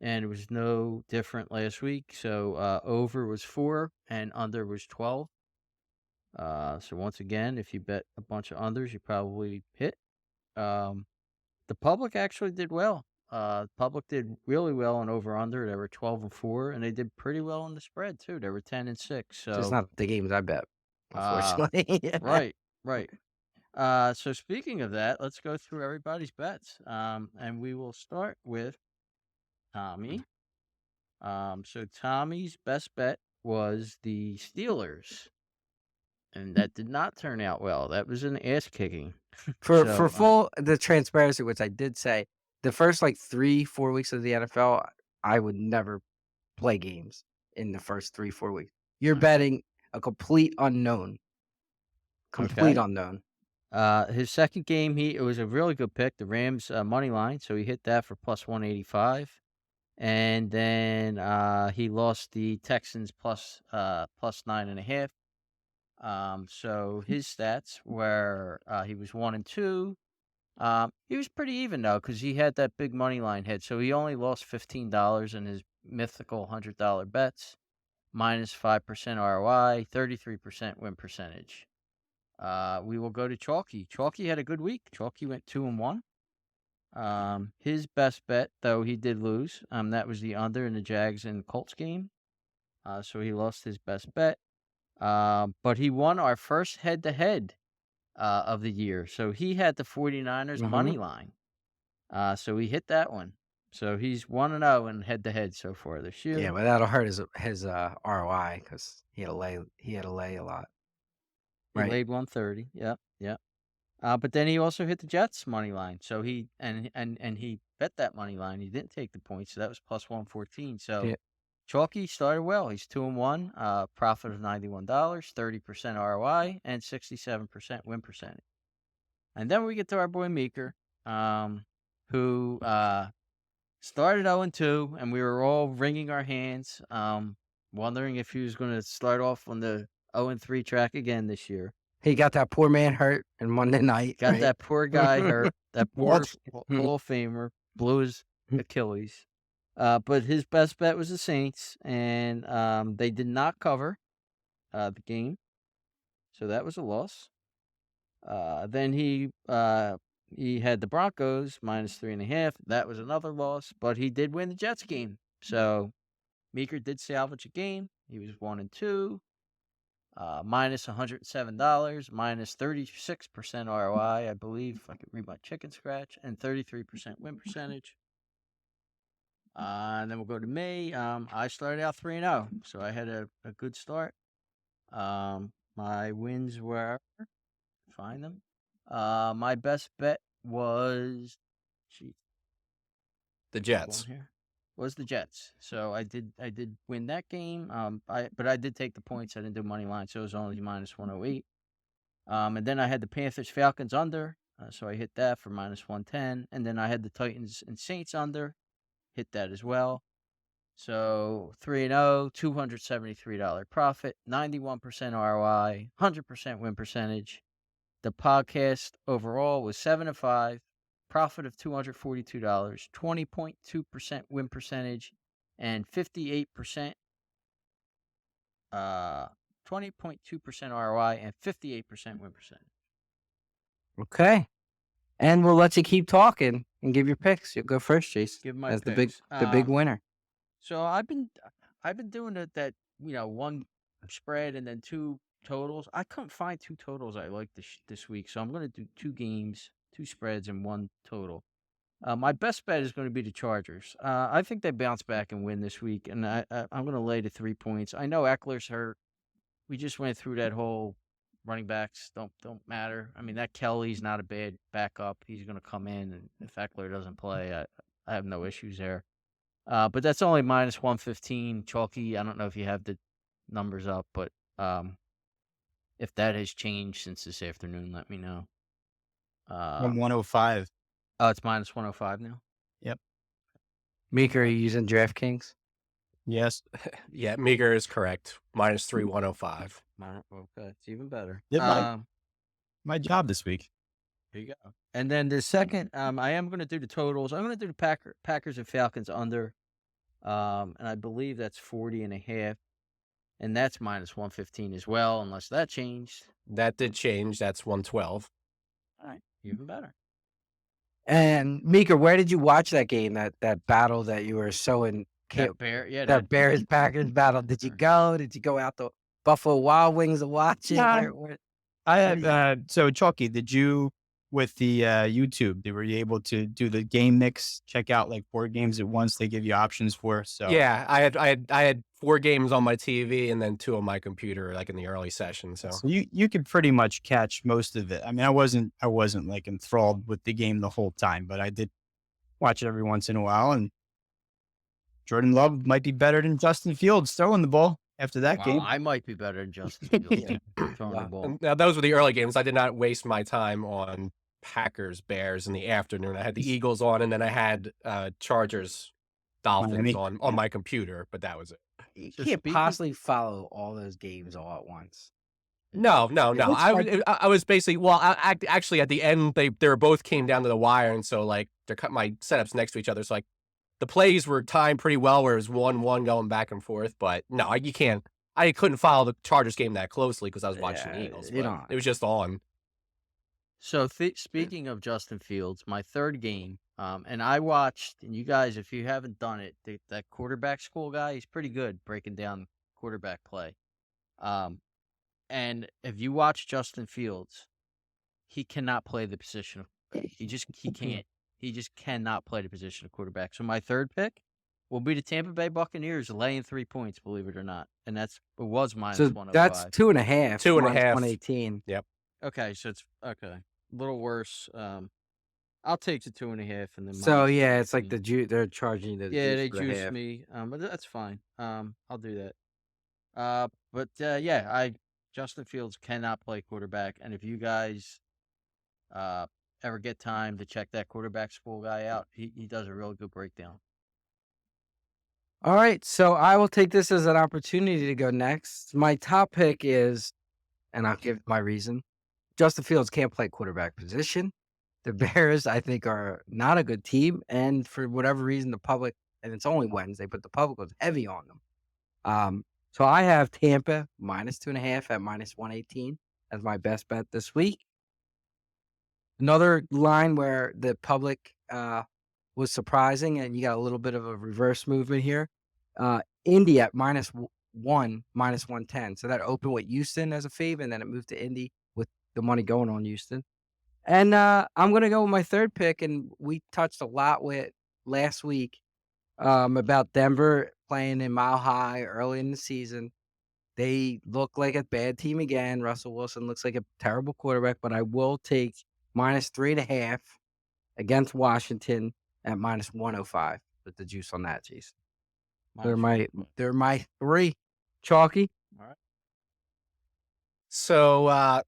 and it was no different last week. So over was 4 and under was 12. So once again, if you bet a bunch of unders, you probably hit. Um, the public actually did well. The public did really well on over under. They were 12-4, and they did pretty well on the spread too. They were 10-6. Just So not the games I bet, uh, unfortunately. right, right. So speaking of that, let's go through everybody's bets. And we will start with Tommy. So Tommy's best bet was the Steelers, and that did not turn out well. That was an ass kicking. For So full the transparency, which I did say, the first like 3-4 weeks of the NFL, I would never play games in the first 3-4 weeks. You're betting a complete unknown. Complete okay. unknown. His second game, it was a really good pick, the Rams money line, so he hit that for plus 185, and then he lost the Texans plus 9.5. So his stats were he was 1-2. He was pretty even though because he had that big money line hit, so he only lost $15 in his mythical $100 bets, minus 5% ROI, 33% win percentage. We will go to Chalky. Chalky had a good week. Chalky went 2-1. His best bet, though he did lose, that was the under in the Jags and Colts game. So he lost his best bet. But he won our first head-to-head of the year. So he had the 49ers money line. So he hit that one. So he's 1-0 in head-to-head so far this year. Yeah, but that'll hurt his ROI because he had to lay a lot. He Right. laid 130. Yep, yep. But then he also hit the Jets money line. So he he bet that money line. He didn't take the points, so that was plus 114. So Yeah. Chalky started well. He's 2-1, profit of $91, 30% ROI, and 67% win percentage. And then we get to our boy Meeker, who started 0-2, and we were all wringing our hands, wondering if he was going to start off on the 0-3 track again this year. He got that poor man hurt on Monday night. Got right? that poor guy hurt. That poor What? Hall of Famer blew his Achilles. But his best bet was the Saints, and they did not cover the game, so that was a loss. Then he had the Broncos minus 3.5. That was another loss, but he did win the Jets game. So Meeker did salvage a game. He was 1-2. Minus $107, minus 36% ROI, I believe, if I could read my chicken scratch, and 33% win percentage. And then we'll go to me. I started out 3-0, so I had a good start. My wins were find them. My best bet was, gee, The on Jets. here was the Jets. So I did win that game. But I did take the points. I didn't do money line, so it was only minus 108. And then I had the Panthers Falcons under, so I hit that for minus 110. And then I had the Titans and Saints under, hit that as well. So 3-0, $273 profit, 91% ROI, 100% win percentage. The podcast overall was 7-5, profit of $242, 20.2% win percentage, and 58%, 20.2% ROI and 58% win percentage. Okay. And we'll let you keep talking and give your picks. You'll go first, Jason. Give my as picks. the big winner. So I've been doing that one spread and then two totals. I couldn't find two totals I like this week, so I'm going to do two games, two spreads, and one total. My best bet is going to be the Chargers. I think they bounce back and win this week, and I'm going to lay the 3 points. I know Eckler's hurt. We just went through that whole running backs don't matter. I mean, that Kelly's not a bad backup. He's going to come in, and if Eckler doesn't play, I have no issues there. But that's only minus 115 chalky. I don't know if you have the numbers up, but if that has changed since this afternoon, let me know. From 105. Oh, it's minus 105 now? Yep. Meek, are you using DraftKings? Yes. Yeah, Meager is correct. Minus 105. Okay, it's even better. Did my job this week. Here you go. And then the second, I am going to do the totals. I'm going to do the Packers and Falcons under, and I believe that's 40.5, and that's minus 115 as well, unless that changed. That did change. That's 112. All right, even better. And Meeker, where did you watch that game? That battle that you were so in. That Bears Packers battle. Did you go? Did you go out to Buffalo Wild Wings to watch it? Yeah. Where- I had so Chalky, did you with the YouTube, were you able to do the game mix, check out like 4 games at once? They give you options for. So Yeah, I had 4 games on my TV and then 2 on my computer, like in the early session. So you could pretty much catch most of it. I mean, I wasn't like enthralled with the game the whole time, but I did watch it every once in a while. And Jordan Love might be better than Justin Fields throwing the ball after that game. I might be better than Justin Fields throwing the ball. Now those were the early games. I did not waste my time on Packers Bears in the afternoon. I had the Eagles on, and then I had Chargers Dolphins on my computer, but that was it. You So can't speaking- possibly follow all those games all at once. No. I was basically actually at the end they were both came down to the wire, and so like they're cut my setups next to each other. So like the plays were timed pretty well, where it was 1-1 going back and forth. But no, you can't. I couldn't follow the Chargers game that closely because I was watching the Eagles. But it was just on. So speaking of Justin Fields, my third game, and I watched, and you guys, if you haven't done it, that quarterback school guy, he's pretty good breaking down quarterback play. And if you watch Justin Fields, he cannot play the position. He can't. He just cannot play the position of quarterback. So my third pick will be the Tampa Bay Buccaneers laying 3 points, believe it or not. And it was minus 105. That's 2.5. 2.5. 118. Yep. Okay, so it's okay. A little worse. I'll take the 2.5 and then. So minus yeah, it's like 15. they're charging you the Yeah, they juice for the juiced half. me. But that's fine. I'll do that. But Justin Fields cannot play quarterback, and if you guys ever get time to check that quarterback school guy out, he does a real good breakdown. All right, so I will take this as an opportunity to go next. My top pick is, and I'll give my reason, Justin Fields can't play quarterback position. The Bears, I think, are not a good team, and for whatever reason, the public, and it's only Wednesday, but the public was heavy on them. So I have Tampa minus 2.5 at minus 118 as my best bet this week. Another line where the public was surprising, and you got a little bit of a reverse movement here. Indy at minus 110. So that opened with Houston as a fave, and then it moved to Indy with the money going on Houston. And I'm going to go with my third pick, and we touched a lot with last week about Denver playing in Mile High early in the season. They look like a bad team again. Russell Wilson looks like a terrible quarterback, but I will take -3.5 against Washington at -105 with the juice on that, Jason. They're my 3. Chalky? All right. So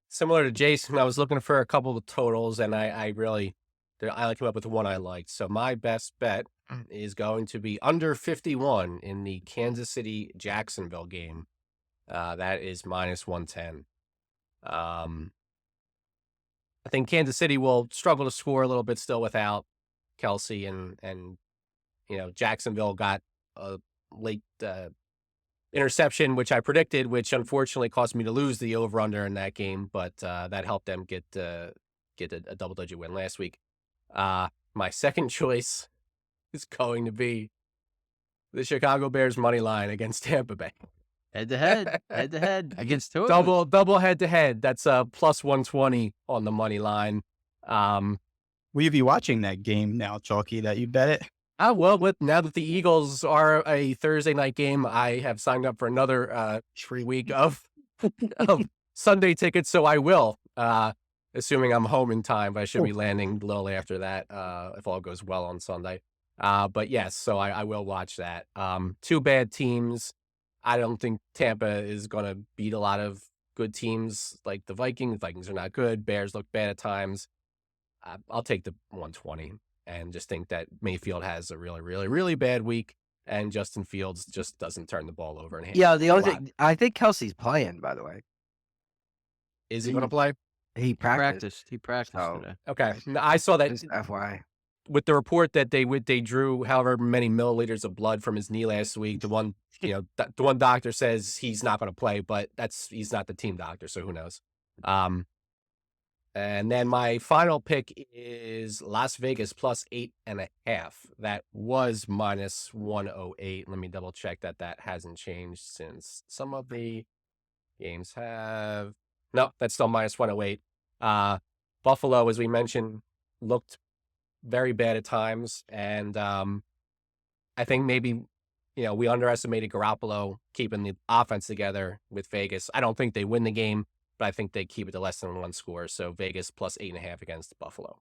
similar to Jason, I was looking for a couple of totals, and I came up with the one I liked. So my best bet is going to be under 51 in the Kansas City Jacksonville game. That is -110. Um, I think Kansas City will struggle to score a little bit still without Kelsey, and Jacksonville got a late interception, which I predicted, which unfortunately caused me to lose the over/under in that game, but that helped them get a double-digit win last week. My second choice is going to be the Chicago Bears money line against Tampa Bay. Head to head against two. Double head to head. That's +120 on the money line. Will you be watching that game now, Chalky, that you bet it? Well, now that the Eagles are a Thursday night game, I have signed up for another free week of Sunday tickets, so I will, assuming I'm home in time. But I should be landing a little after that if all goes well on Sunday. But yes, so I will watch that. Two bad teams. I don't think Tampa is going to beat a lot of good teams like the Vikings. The Vikings are not good. Bears look bad at times. I'll take the 120 and just think that Mayfield has a really, really, really bad week, and Justin Fields just doesn't turn the ball over. And Yeah, the only thing, I think Kelsey's playing, by the way. Is he going to play? He practiced. He practiced today. Okay. I saw that Just FYI. with the report that they drew however many milliliters of blood from his knee last week. The one, the one doctor says he's not going to play, but he's not the team doctor, so who knows? And then my final pick is Las Vegas +8.5. That was -108. Let me double check that hasn't changed since some of the games have. No, that's still -108. Buffalo, as we mentioned, looked very bad at times, and I think maybe we underestimated Garoppolo keeping the offense together with Vegas. I don't think they win the game, but I think they keep it to less than one score. So Vegas +8.5 against Buffalo.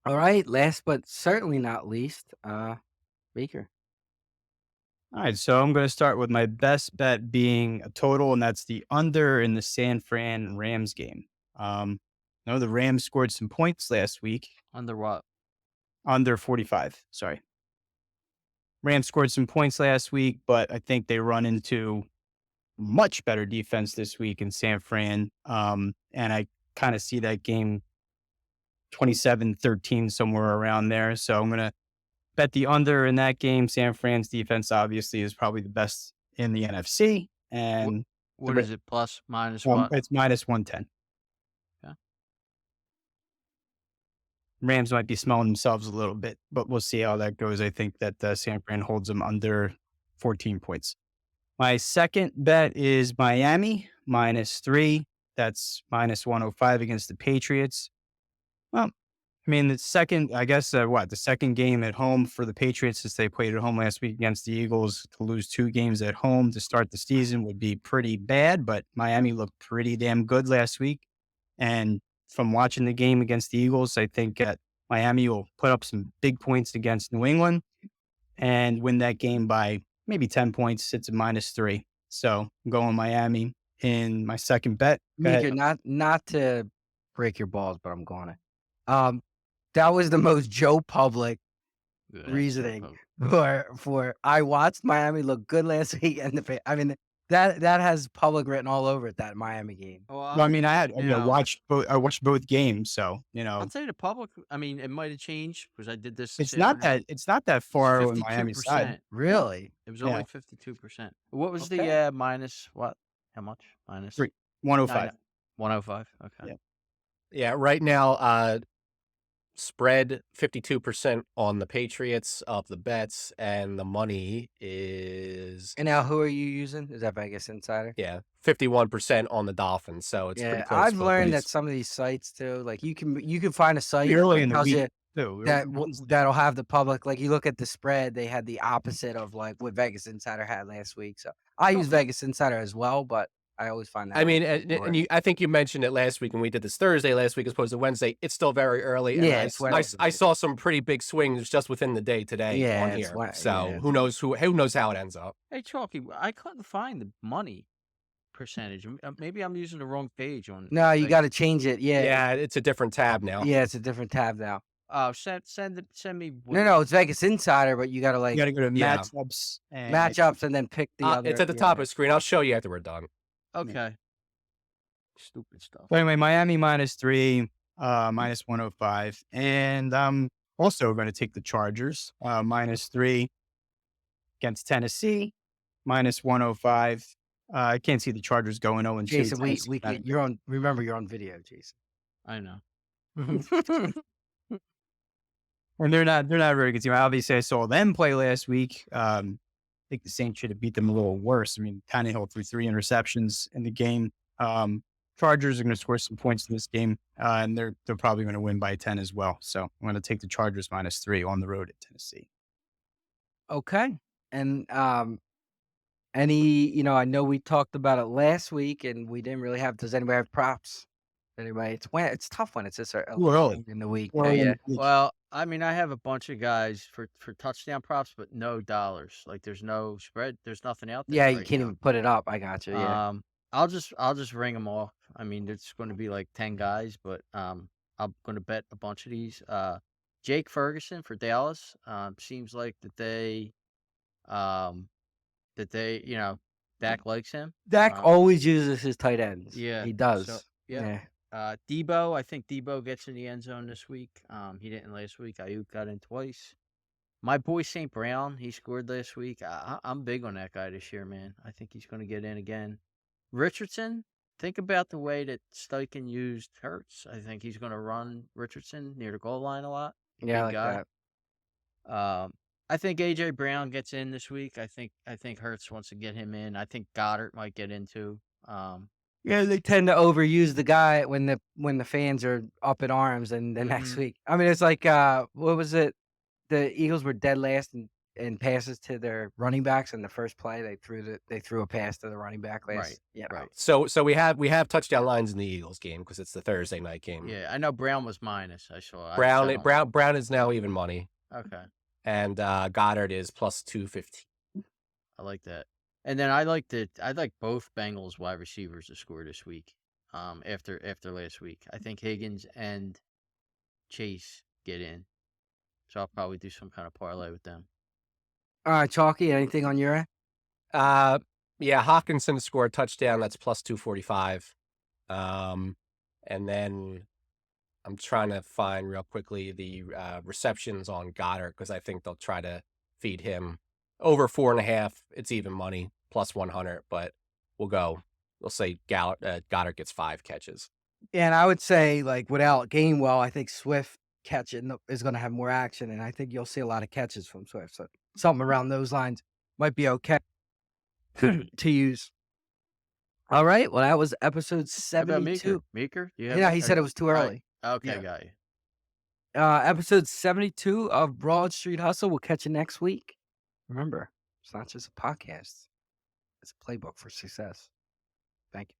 All right, last but certainly not least, Baker. All right, so I'm going to start with my best bet being a total, and that's the under in the San Fran Rams game. No, the Rams scored some points last week. Under what? Under 45, sorry. Rams scored some points last week, but I think they run into much better defense this week in San Fran. And I kind of see that game 27-13, somewhere around there. So I'm going to bet the under in that game. San Fran's defense obviously is probably the best in the NFC. And what is it? Plus, minus what? It's -110. Okay. Rams might be smelling themselves a little bit, but we'll see how that goes. I think that San Fran holds them under 14 points. My second bet is Miami -3. That's -105 against the Patriots. Well, I mean, the second game at home for the Patriots, since they played at home last week against the Eagles, to lose 2 games at home to start the season would be pretty bad, but Miami looked pretty damn good last week. And from watching the game against the Eagles, I think that Miami will put up some big points against New England and win that game by maybe 10 points. It's a -3. So I'm going Miami in my second bet. Baker, not to break your balls, but I'm going to. That was the most Joe Public reasoning for I watched Miami look good last week, and that has Public written all over it, that Miami game. Well, I mean, I watched both games, so I'd say the public. I mean, it might have changed because I did this. It's not that far on Miami's side. Really? It was only 52%. What was the minus what? How much? Minus 105. 105. Okay. Yeah. Right now, spread 52% on the Patriots of the bets, and the money is. And now, who are you using? Is that Vegas Insider? Yeah, 51% on the Dolphins. So it's pretty close. I've learned that some of these sites too, like you can find a site early in the tells week. you that'll have the public, like, you look at the spread, they had the opposite of, like, what Vegas Insider had last week, so I use Okay. Vegas Insider as well, but I always find that I mean, more. I think you mentioned it last week when we did this Thursday last week as opposed to Wednesday. It's still very early, and Yeah, it's Wednesday. I saw some pretty big swings just within the day today Yeah, on it's here. Wed So yeah. who knows how it ends up. Hey, Chalky, I couldn't find the money percentage. Maybe I'm using the wrong page on No, you Vegas. gotta change it, yeah. Yeah, it's a different tab now. Yeah, it's a different tab now. Send me No, it's Vegas Insider, but you gotta, You like, got to go to Yeah. matchups and matchups and then pick the other It's at the yeah. top of the screen. I'll show you after we're done. Okay. Stupid stuff. So anyway, Miami -3, -105, and I'm also going to take the Chargers -3 against Tennessee -105. I can't see the Chargers going 0-2. Jason, we Tennessee's not can you're on remember, you're on video, Jason. I know. And they're not a very good team. Obviously, I saw them play last week. I think the Saints should have beat them a little worse. I mean, Tannehill threw 3 interceptions in the game. Chargers are going to score some points in this game, and they're probably going to win by 10 as well. So I'm going to take the Chargers -3 on the road at Tennessee. Okay. And, I know we talked about it last week, and we didn't really have does anybody have props? Anybody? It's tough when it's this Early. in the week. Well, Yeah. in the week. Well, I mean, I have a bunch of guys for touchdown props, but no dollars. Like, there's no spread. There's nothing out there. Yeah, you right can't now. even put it up. I got you. Yeah. I'll just ring them off. I mean, it's going to be like 10 guys, but I'm going to bet a bunch of these. Jake Ferguson for Dallas. Seems like um, Dak likes him. Dak always uses his tight ends. Yeah, He does. so, yeah. Yeah. Debo, I think Debo gets in the end zone this week. He didn't last week. Ayuk got in twice. My boy St. Brown, he scored last week. I'm big on that guy this year, man. I think he's going to get in again. Richardson, think about the way that Steichen used Hurts. I think he's going to run Richardson near the goal line a lot. Yeah, I Big like guy. I think AJ Brown gets in this week. I think Hurts wants to get him in. I think Goddard might get in too. Yeah, they tend to overuse the guy when the fans are up in arms, and the next Mhm. week. I mean, it's like what was it? The Eagles were dead last in passes to their running backs in the first play. They threw a pass to the running back last. Right, Yeah. right. So we have touchdown lines in the Eagles game because it's the Thursday night game. Yeah, I know Brown was minus. I saw. Brown is now even money, Okay, and Goddard is plus 215. I like that. And then I like both Bengals wide receivers to score this week. After last week, I think Higgins and Chase get in, so I'll probably do some kind of parlay with them. All right, Chalky. Anything on your end? Yeah, Hawkinson to score a touchdown. That's plus 245. And then I'm trying to find real quickly the receptions on Goddard because I think they'll try to feed him over 4.5. It's even money plus 100, but we'll say Goddard gets 5 catches. And I would say, like, without Gainwell, I think Swift catching is going to have more action, and I think you'll see a lot of catches from Swift. So something around those lines might be okay to use. All right. Well, that was episode How about 72. Meeker? Yeah, he said it was too early. Okay, Yeah. got you. Episode 72 of Broad Street Hustle. We'll catch you next week. Remember, it's not just a podcast. It's a playbook for success. Thank you.